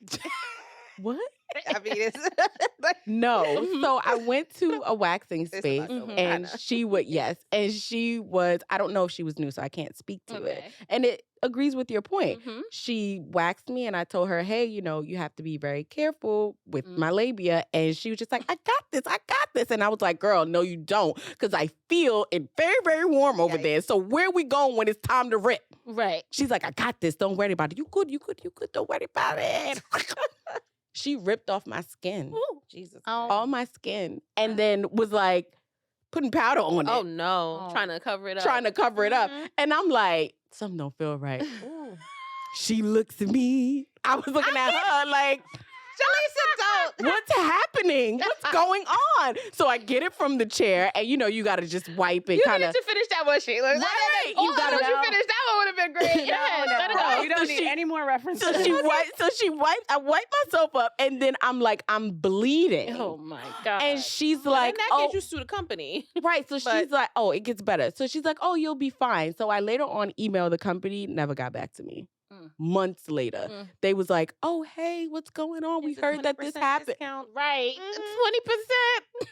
What? I mean, it's like, No. Mhm. So I went to a waxing it's space, about your Mhm. and vagina. she would, yes, and she was, I don't know if she was new, so I can't speak to it. Okay. And it agrees with your point. Mhm. She waxed me, and I told her, hey, you have to be very careful with Mm. my labia. And she was just like, I got this. And I was like, girl, no, you don't. Because I feel it very, very warm over Yikes. there. So where we going when it's time to rip? Right. She's like, I got this. Don't worry about it. You good. Don't worry about it. She ripped off my skin, Jesus. Oh. all my skin, and then was like putting powder on it, Oh no, Oh. trying to cover it up. trying to cover it up. Mhm. And I'm like, something don't feel right. She looks at me. I was looking at her like, Jaleesa, don't. what's happening? What's going on? So I get it from the chair, and you got to just wipe it, You kind of. need to finish that one, Sheila. Right, Oh, you gotta once you know. finish that one would have been great. Yeah, let it Right. go. You don't So need she- any more references. I wiped myself up, and then I'm bleeding. Oh my god. And she's Well, like, then that oh, gets you sue the company. right. So But- she's like, oh, it gets better. So she's like, oh, you'll be fine. So I later on emailed the company, never got back to me. Mm. Months later, Mm. they was like, oh, hey, what's going on? We It's a heard that this 20% happened. discount. right. Mhm. 20%.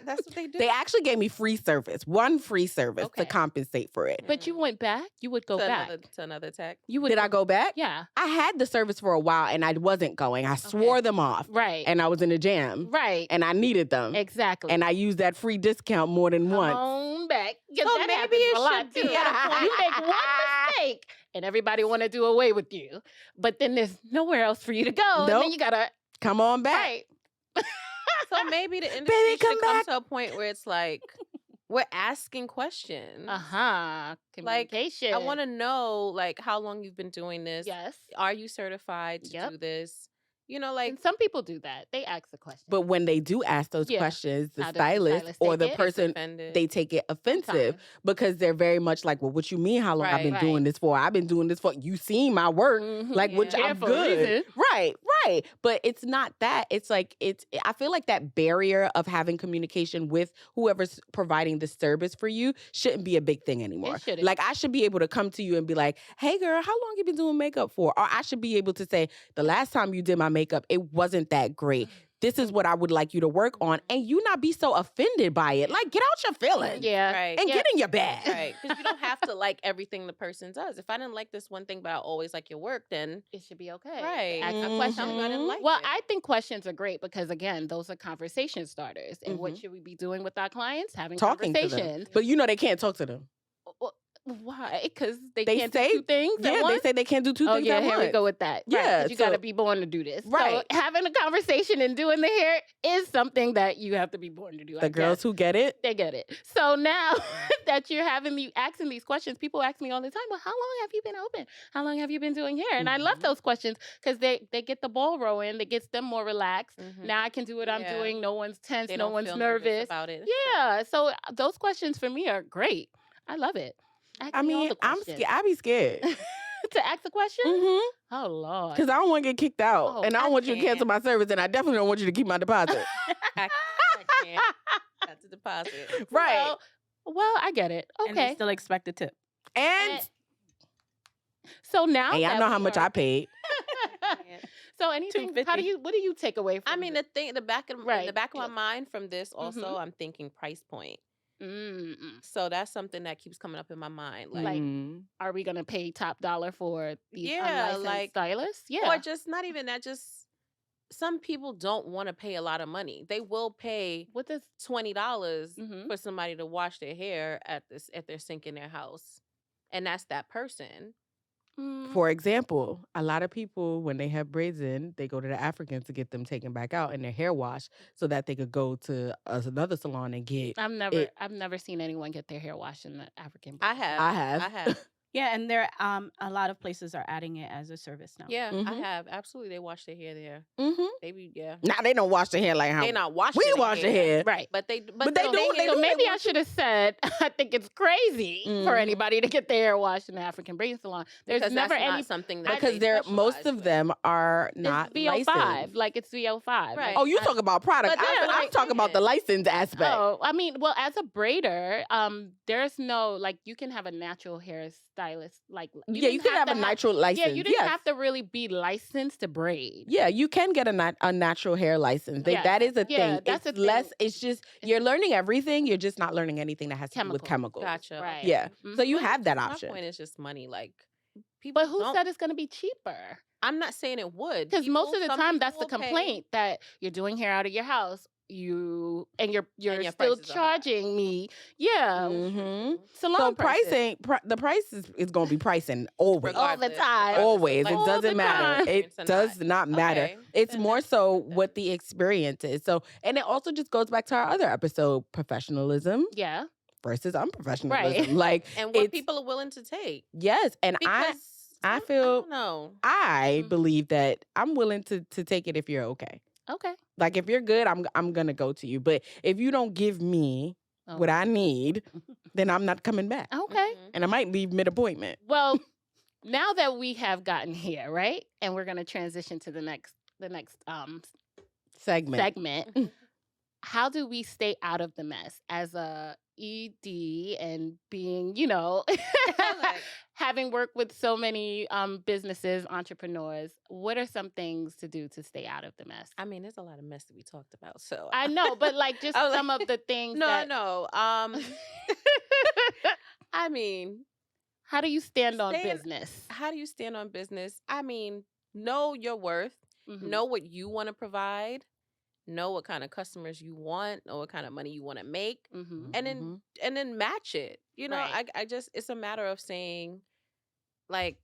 That's what they do. They actually gave me free service, one free service to Okay. compensate for it. But you went back. You would go to back. another tech. You would. Did I go back? Yeah. I had the service for a while and I wasn't going. I swore them off. Right. And I was in a jam. right. And I needed them. Exactly. And I used that free discount more than once. On back. 'Cause So that maybe happens it a lot should be too. at a point- You make one mistake, and everybody want to do away with you. But then there's nowhere else for you to go. And Nope. then you gotta. Come on back. Right. So maybe the industry come should come back. to a point where it's like we're asking questions. Uh huh. Like, Communication. I want to know like how long you've been doing this. Yes. Are you certified to Yep. do this? You know, like And some people do that. They ask the question. But when they do ask those Yeah. questions, the How does the stylist stylist or take the it? person, offended. they take it offensive Sometimes. because they're very much like, well, what you mean how long I've been Right. doing this for? I've been doing this for, you seen my work. Mhm. Like, Yeah. which Here I'm for a good. reason. Right. But it's not that. It's like, I feel like that barrier of having communication with whoever's providing the service for you shouldn't be a big thing anymore. It shouldn't. Like, I should be able to come to you and be like, hey girl, how long you been doing makeup for? Or I should be able to say, the last time you did my makeup, it wasn't that great. This is what I would like you to work on, and you not be so offended by it. Like, get out your feelings. Yeah. Right. And Yeah. get in your bag. Right. Because you don't have to like everything the person does. If I didn't like this one thing, but I always like your work, then It should be okay. right. Ask a I'm question. telling you I didn't like Well, it. I think questions are great because, again, those are conversation starters. And what Mhm. should we be doing with our clients? Having Talking to them. conversations. But you know they can't talk to them. Why? Because they They can't say- do two things at Yeah, once? they say they can't do two Oh, things yeah, at here once. we go with that. Right, Yeah, 'cause you got to so- be born to do this. Right. So having a conversation and doing the hair is something that you have to be born to do. The girls who get it. They get it. So now that you're asking these questions, people ask me all the time, well, how long have you been open? How long have you been doing hair? And I love Mhm. those questions because they get the ball rolling. It gets them more relaxed. Mhm. Now I can do what I'm Yeah. doing. No one's tense. They No don't one's feel nervous. about it. Yeah. So those questions for me are great. I love it. Ask I me all mean, the I'm questions. scared. I be scared. To ask a question? Mm-hmm. Oh, Lord. Because I don't want to get kicked out. Oh, and I don't I want you to cancel can't. my service. And I definitely don't want you to keep my deposit. I can't. That's a deposit. Right. Well, I get it. And they Okay. still expect a tip. And So now hey, I that know we how much are- I paid. So anything, $250. what do you take away from I mean, this? the back of Right. the back of my mind from this also, Mhm. I'm thinking price point. Mm-mm. So that's something that keeps coming up in my mind. Like, Mhm. Are we going to pay top dollar for these Yeah, unlicensed like- stylists? Yeah. or just not even that, just some people don't want to pay a lot of money. They will pay What does $20 Mhm. for somebody to wash their hair at their sink in their house. And that's that person. For example, a lot of people, when they have braids in, they go to the Africans to get them taken back out and their hair washed so that they could go to another salon and get. I've never seen anyone get their hair washed in the African. I have. I have. I have. Yeah, and there a lot of places are adding it as a service now. Yeah, I Mhm. have. Absolutely. They wash their hair there. Mm-hmm. They be, yeah. Now they don't wash their hair like how They not washing we their wash their hair. Right. But they But they the do- thing they is- So do- maybe I should have said, I think it's crazy for Mhm. anybody to get their hair washed in the African braid salon. There's because never that's not any something that Because they they're most specialize of with. them are not it's VO5, licensed. like it's VO5. Right. Oh, you I- talk about product. But that's what I'm I'm talking about the saying. license aspect. Oh, I mean, well, as a braider, there's no like you can have a natural hairstylist, like Yeah, you didn't can have a to natural license. Yeah, you didn't yes. have to really be licensed to braid. Yeah, you can get a natural hair license. Yes. That is a Yeah, thing. that's it's a thing. less. It's just you're learning everything. You're just not learning anything that has to do with chemicals. Gotcha. Right. Yeah. Mhm. So you My- have that My option. point is just money. Like people But who don't- said it's going to be cheaper? I'm not saying it would. Because most of the Some time, people that's the will pay- complaint that you're doing hair out of your house. You're your still prices are high. charging me. Yeah, Mm-hmm. salon So prices. the price is going to be pricing always. All the Regardless. time. Always. It All doesn't the matter. time. It Or does not matter. Okay. It's Then more that's so different. what the experience is. So, and it also just goes back to our other episode, professionalism Yeah, versus unprofessionalism. Right. Like, And what it's- people are willing to take. yes. And Because I I feel- don't know. I Mhm. believe that I'm willing to take it if you're okay. okay. Like if you're good, I'm gonna go to you. But if you don't give me Oh. what I need, then I'm not coming back. Okay. Mhm. And I might leave mid appointment. Well, now that we have gotten here, right, and we're gonna transition to the next Segment. segment. How do we stay out of the mess as a ED and being, having worked with so many businesses, entrepreneurs? What are some things to do to stay out of the mess? I mean, there's a lot of mess that we talked about. So I know, but like just I was some like- of the things. no, that, no. I mean, How do you stand on Staying- business? how do you stand on business? I mean, know your worth. Mhm. Know what you want to provide. Know what kind of customers you want. Know what kind of money you want to make. Mhm. And then match it. Right. I just it's a matter of saying, like,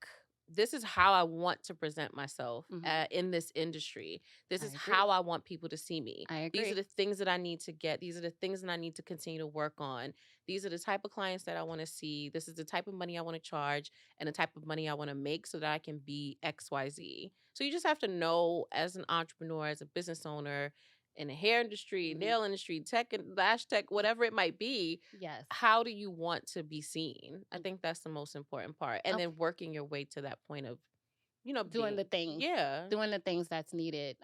this is how I want to present myself in this industry. This is how I want people to see me. I agree. These are the things that I need to get. These are the things that I need to continue to work on. These are the type of clients that I want to see. This is the type of money I want to charge and the type of money I want to make so that I can be XYZ. So you just have to know, as an entrepreneur, as a business owner, in the hair industry, nail industry, tech and lash tech, whatever it might be, yes, how do you want to be seen? I think that's the most important part. And then working your way to that point of, doing the things. Yeah. Doing the things that's needed.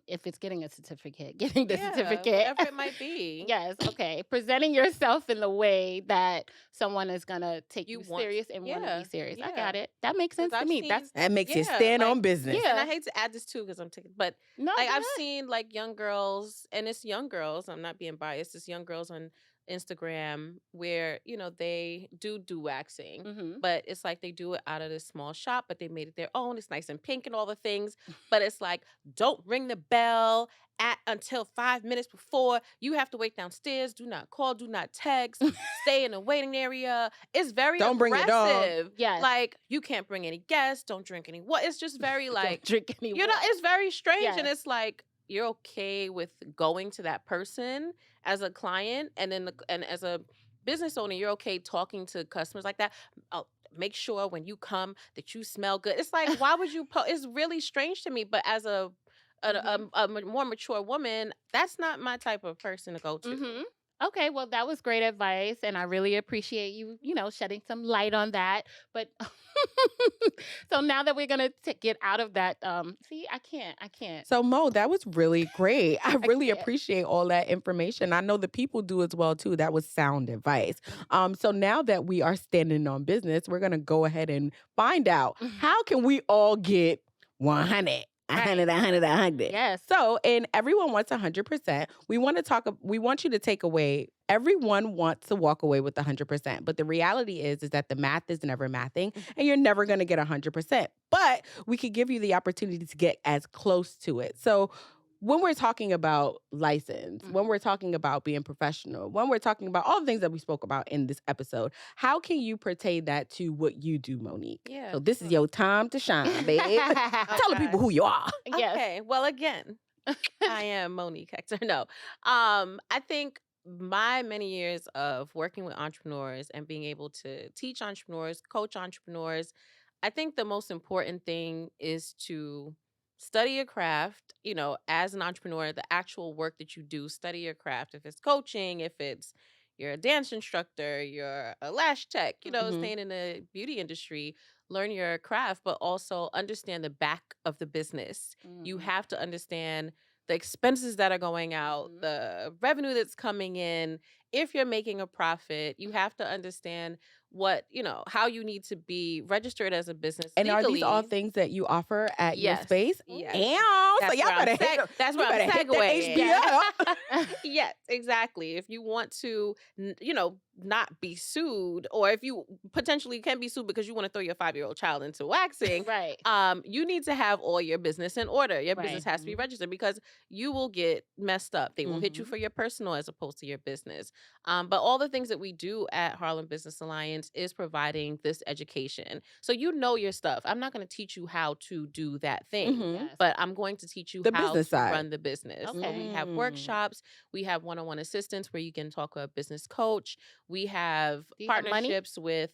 If it's getting a certificate, getting the certificate. Whatever it might be. Yes, okay. Presenting yourself in the way that someone is going to take you serious and want to be serious. I got it. That makes sense to me. That makes you stand on business. Yeah. And I hate to add this too because I'm taking, but I've seen like young girls, and it's young girls, I'm not being biased, it's young girls on Instagram where, they do waxing, but it's like they do it out of this small shop, but they made it their own. It's nice and pink and all the things, but it's like, don't ring the bell until 5 minutes before. You have to wait downstairs. Do not call, do not text, stay in the waiting area. It's very don't aggressive. Bring your dog. Yes. Like, you can't bring any guests, don't drink any what. It's just very like, don't drink any it's very strange. And it's like, you're okay with going to that person as a client, and then and as a business owner, you're okay talking to customers like that. Make sure when you come that you smell good. It's like, why would you? It's really strange to me. But as a more mature woman, that's not my type of person to go to. Okay, well, that was great advice, and I really appreciate you, shedding some light on that. But so now that we're gonna get out of that, I can't. So Mo, that was really great. I really appreciate all that information. I know the people do as well too. That was sound advice. So now that we are standing on business, we're gonna go ahead and find out how can we all get 100. 100. Yes. So, and everyone wants 100%. We want you to take away, everyone wants to walk away with 100%. But the reality is that the math is never mathing and you're never going to get 100%. But we could give you the opportunity to get as close to it. So when we're talking about license, when we're talking about being professional, when we're talking about all the things that we spoke about in this episode, how can you pertain that to what you do, Monique? Yeah. So this is your time to shine, babe. Tell the people who you are. Yes. Okay. Well, again, I am Monique Hector. No. I think my many years of working with entrepreneurs and being able to teach entrepreneurs, coach entrepreneurs, I think the most important thing is to study your craft, as an entrepreneur, the actual work that you do, study your craft. If it's coaching, if you're a dance instructor, you're a lash tech, staying in the beauty industry, learn your craft, but also understand the back of the business. You have to understand the expenses that are going out, the revenue that's coming in. If you're making a profit, you have to understand how you need to be registered as a business and legally. Are these all things that you offer at your space? Yes. So y'all better that's where I'm segueing. HBO. Yes, exactly. If you want to, not be sued, or if you potentially can be sued because you want to throw your 5-year-old child into waxing, right? You need to have all your business in order. Your business has to be registered because you will get messed up. They will hit you for your personal as opposed to your business. But all the things that we do at Harlem Business Alliance is providing this education. So your stuff. I'm not going to teach you how to do that thing, but I'm going to teach you how to run the business. Okay. So we have workshops. We have one-on-one assistance where you can talk to a business coach. We have partnerships with,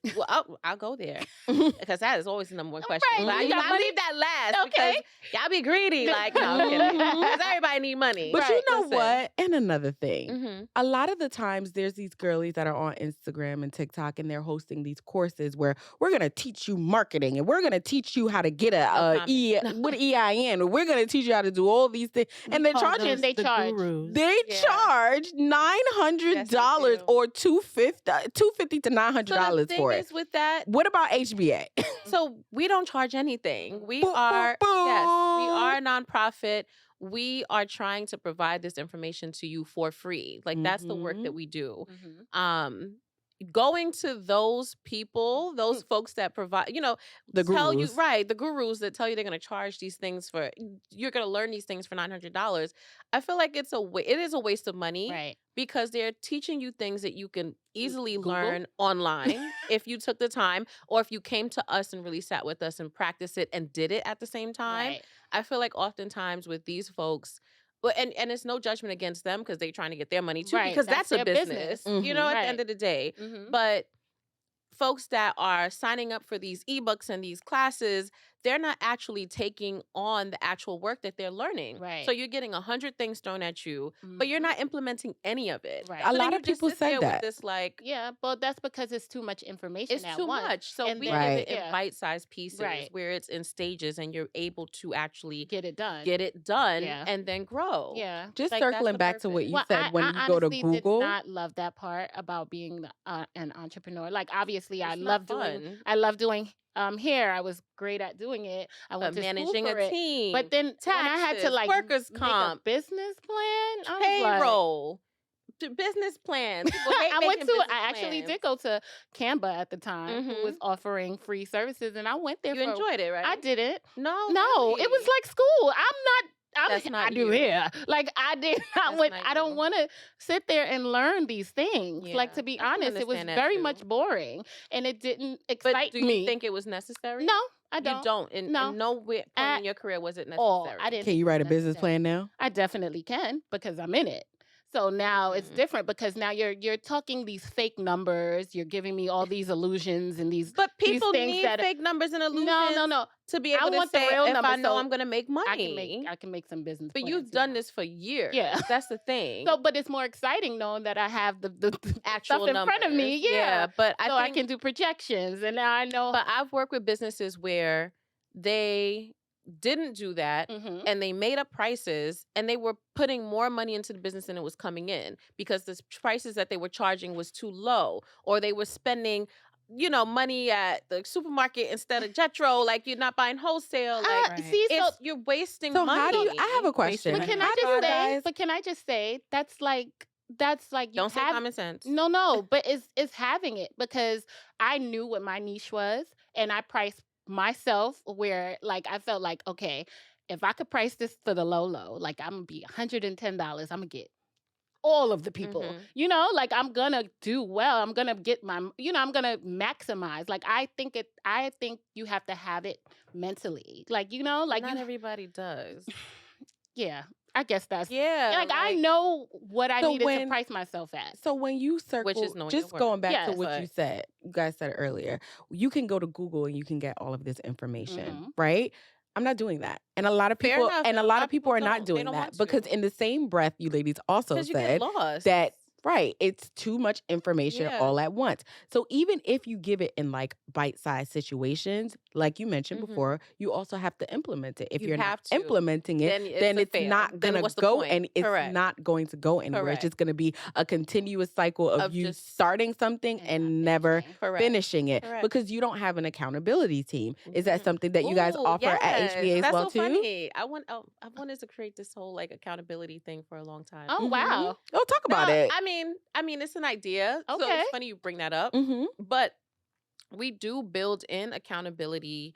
I'll go there because that is always the number one question. Right. But I leave that last because y'all be greedy. Like, no, I'm kidding. Because everybody need money. But you know what? And another thing, a lot of the times there's these girlies that are on Instagram and TikTok and they're hosting these courses where we're going to teach you marketing and we're going to teach you how to get an EIN, or we're going to teach you how to do all these things. And they're charging. They charge $900 or $250 to $900 for it. With that, what about HBA? So we don't charge anything. We are a nonprofit. We are trying to provide this information to you for free. Like that's the work that we do. going to those people, those folks that provide, The tell you, gurus. right, the gurus that tell you they're going to charge these things you're going to learn these things for $900. I feel like it is a waste of money. Right. Because they're teaching you things that you can easily Google? learn online if you took the time, or if you came to us and really sat with us and practiced it and did it at the same time. Right. I feel like oftentimes with these folks, but and it's no judgment against them because they're trying to get their money too, Right, because that's that's a their business, business. at the Right. end of the day. Mhm. But folks that are signing up for these ebooks and these classes, they're not actually taking on the actual work that they're learning. Right. So you're getting 100 things thrown at you, but you're Mhm. not implementing any of it. Right. A So then lot you of just people sit said there with that. this like, Yeah, but that's because it's too much information it's at too once. much. So And we then- give Right. it in Yeah. bite-sized pieces Right. where it's in stages and you're able to actually Get it done. get it done Yeah. and then grow. Yeah. Just Like, that's circling the back to what purpose. you Well, said, when I you go to honestly Google, did not love that part about being an entrepreneur. Like, obviously, I It's not love fun. doing hair. I was great at doing it. I went to Managing school for a it. team, But then when I had to taxes, like workers' make comp, a business plan, I was like, payroll, business plans. People hate I making business I actually plans. did go to Canva at the time, who was Mhm. offering free services, and I went there You for. enjoyed it, right? I didn't. No, No, it was really? like school. That's not I do you. hair. Like I did not That's want. not I don't you. want to sit there and learn these things. Like Yeah, to be I can honest, it was understand that very too. much boring, and it didn't But excite do you me. think it was necessary? No, I You don't. don't. In No. no point At in your career was it all. necessary. I didn't. can think you it was write a business necessary. plan now? I definitely can because I'm in it. So now it's Mhm. different because now you're talking these fake numbers. You're giving me all these illusions and these. But these people things need that- fake numbers and illusions No. to be I able to want the say, real if I numbers, know so I'm going to make money. I can make some business. But plans you've done now. this for years. Yeah. That's the thing. So, but it's more exciting knowing that I have the Actual stuff in numbers. front of me. Yeah. But So I I think can do projections, and now I know. But I've worked with businesses where they didn't do that Mhm. and they made up prices and they were putting more money into the business than it was coming in because the prices that they were charging was too low, or they were spending money at the supermarket instead of Jetro. Like, you're not buying wholesale. Like, Right. See, so you're wasting So money. how do you? I have a question. but can How I do just you say? guys- But can I just say that's like you Don't say have common sense. no, but it's having it because I knew what my niche was and I priced myself where like I felt like, okay, if I could price this for the low, like I'm gonna be $110, I'm gonna get all of the people. Mhm. Like I'm gonna do well. I'm gonna get my I'm gonna maximize. Like I think you have to have it mentally. Like like Not you everybody does. yeah. I guess that's Yeah. like I know what I So needed to when- price myself at. So when you circle, is knowing your just worth. going back to Yes. what you said, you guys said earlier, you can go to Google and you can get all of this information, Mhm. right? I'm not doing that, and a lot of Fair people, enough, and a lot of people are don't. not They doing don't that want to. because in the same breath, you ladies also Because you get said lost. that. Right. It's too much information Yeah. all at once. So even if you give it in like bite-sized situations, like you mentioned Mhm. before, you also have to implement it. If You you're not have to. implementing it, Then then a it's fail. not Then gonna what's the go point? and it's Correct. not going to go anywhere. Correct. It's just gonna be a continuous cycle of Of you just- starting something And and not never finishing. Correct. finishing it Correct. because you don't have an accountability team. Is that Mhm. something that you guys Ooh, offer at yes. HBA as That's well so too? funny. I wanted to create this whole like accountability thing for a long time. Oh wow. Oh, talk about No, it. I mean, it's an idea. So Okay. it's funny you bring that up. Mm-hmm. But we do build in accountability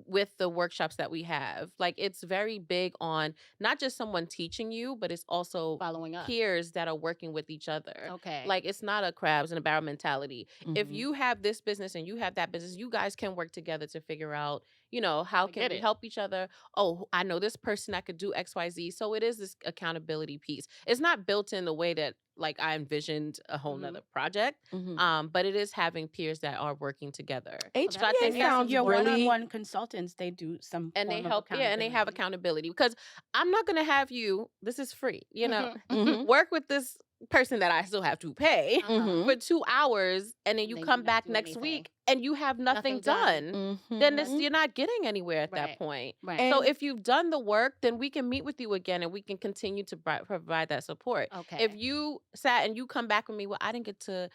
with the workshops that we have. Like, it's very big on not just someone teaching you, but it's also Following up. peers that are working with each other. Okay. Like, it's not a crabs in a barrel mentality. If Mhm. you have this business and you have that business, you guys can work together to figure out, how I can get we it. help each other? Oh, I know this person that could do XYZ. So it is this accountability piece. It's not built in the way that like I envisioned a whole Mhm. nother project. Mhm. But it is having peers that are working together. HBA So I think that's sounds Your important. really. one-on-one consultants, they do some And they form of help, and they have accountability, because I'm not gonna have you. This is free, Mhm. work with this person that I still have to pay Uh-huh. Mhm. for 2 hours, and then you then come you not back do next anything. week and you have nothing Nothing done. done. Mhm. Then you're not getting anywhere at that Right. point. Right. So And- if you've done the work, then we can meet with you again and we can continue to provide that support. Okay. If you sat and you come back with me, well, I didn't get to,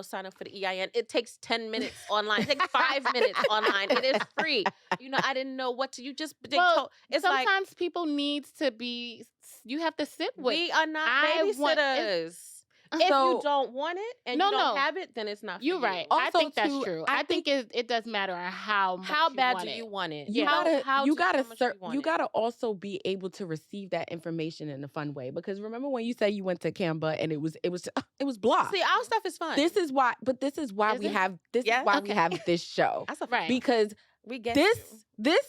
sign up for the EIN. It takes 10 minutes online. It takes 5 minutes online. It is free. I didn't know what to. You just Well, it's like sometimes people needs to be. You have to sit with. we are not I want- babysitters. If So- you don't want it and No, you don't no. have it, then it's not for You're you. right. I Also, think that's too, true. I I think it doesn't matter how much How bad want do it. you want it? You Yeah. How you much want you it? gotta also be able to receive that information in a fun way. Because remember when you said you went to Canva and it was blah. See, our stuff is fun. This is why Is we it? have this Yeah? is why Okay. we have this show. That's a Right. Because we get this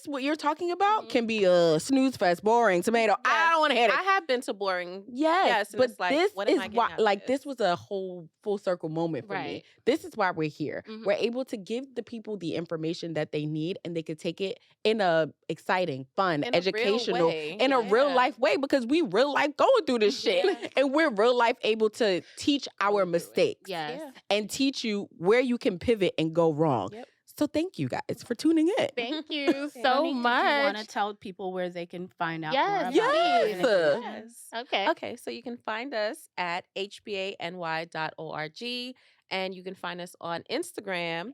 you. what you're talking about Mhm. can be a snooze fest, boring, tomato. I Yes. don't want to hear it. I have been to boring. Yes, and but it's like, this what am is I getting why, out of like, this this? was a whole full circle moment for me. Right. This is why we're here. Mhm. We're able to give the people the information that they need, and they could take it in a exciting, fun, In a real educational, way. in a real Yeah. life way, because we real life going through this shit, Yeah. and we're real life able to teach our Going through it. mistakes Yes. Yeah. and teach you where you can pivot and go wrong. Yep. So thank you guys for tuning in. Thank you so Monique, much. Did you want to tell people where they can find out Yes, more about yes. you? and- Yes. Okay. Okay, so you can find us at hbany.org, and you can find us on Instagram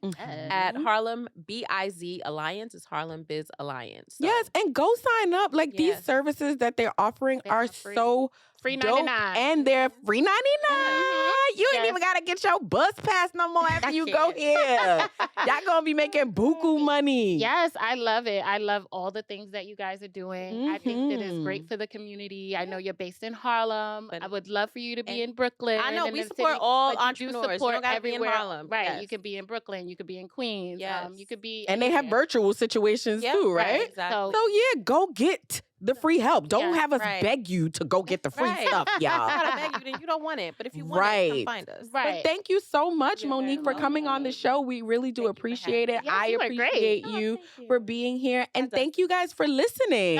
at Mhm. Harlem BIZ Alliance. It's Harlem Biz Alliance. So, Yes, and go sign up. Like these Yes. services that they're offering They are are free. so Free dope, 99. and they're free 99. You ain't Yes. even gotta get your bus pass no more after I you go can't. here. Y'all gonna be making buku money. Yes, I love it. I love all the things that you guys are doing. I think that it's great Mhm. for the community. I know you're based in Harlem. But- I would love for you to be and in Brooklyn. I know and we the support city, all but you do entrepreneurs. You support don't gotta be in everywhere. Harlem. Right. Yes. You could be in Brooklyn. You could be in Queens. You Yes. could be And they have anywhere. virtual situations Yep, too, right? Exactly. So yeah, go get the free help. Don't Yes, have us right. beg you to go get the free Right. stuff, I y'all. gotta beg you, then you don't want it. But if you want it, Right. come find us. Right. But thank you so much, You're Monique, very for coming on the welcome. show. We really do Thank you for appreciate it. having me. Yes, I you were great. appreciate Oh, you thank you. for being here. And does. thank you guys for listening.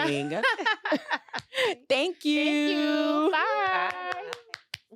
Thank you.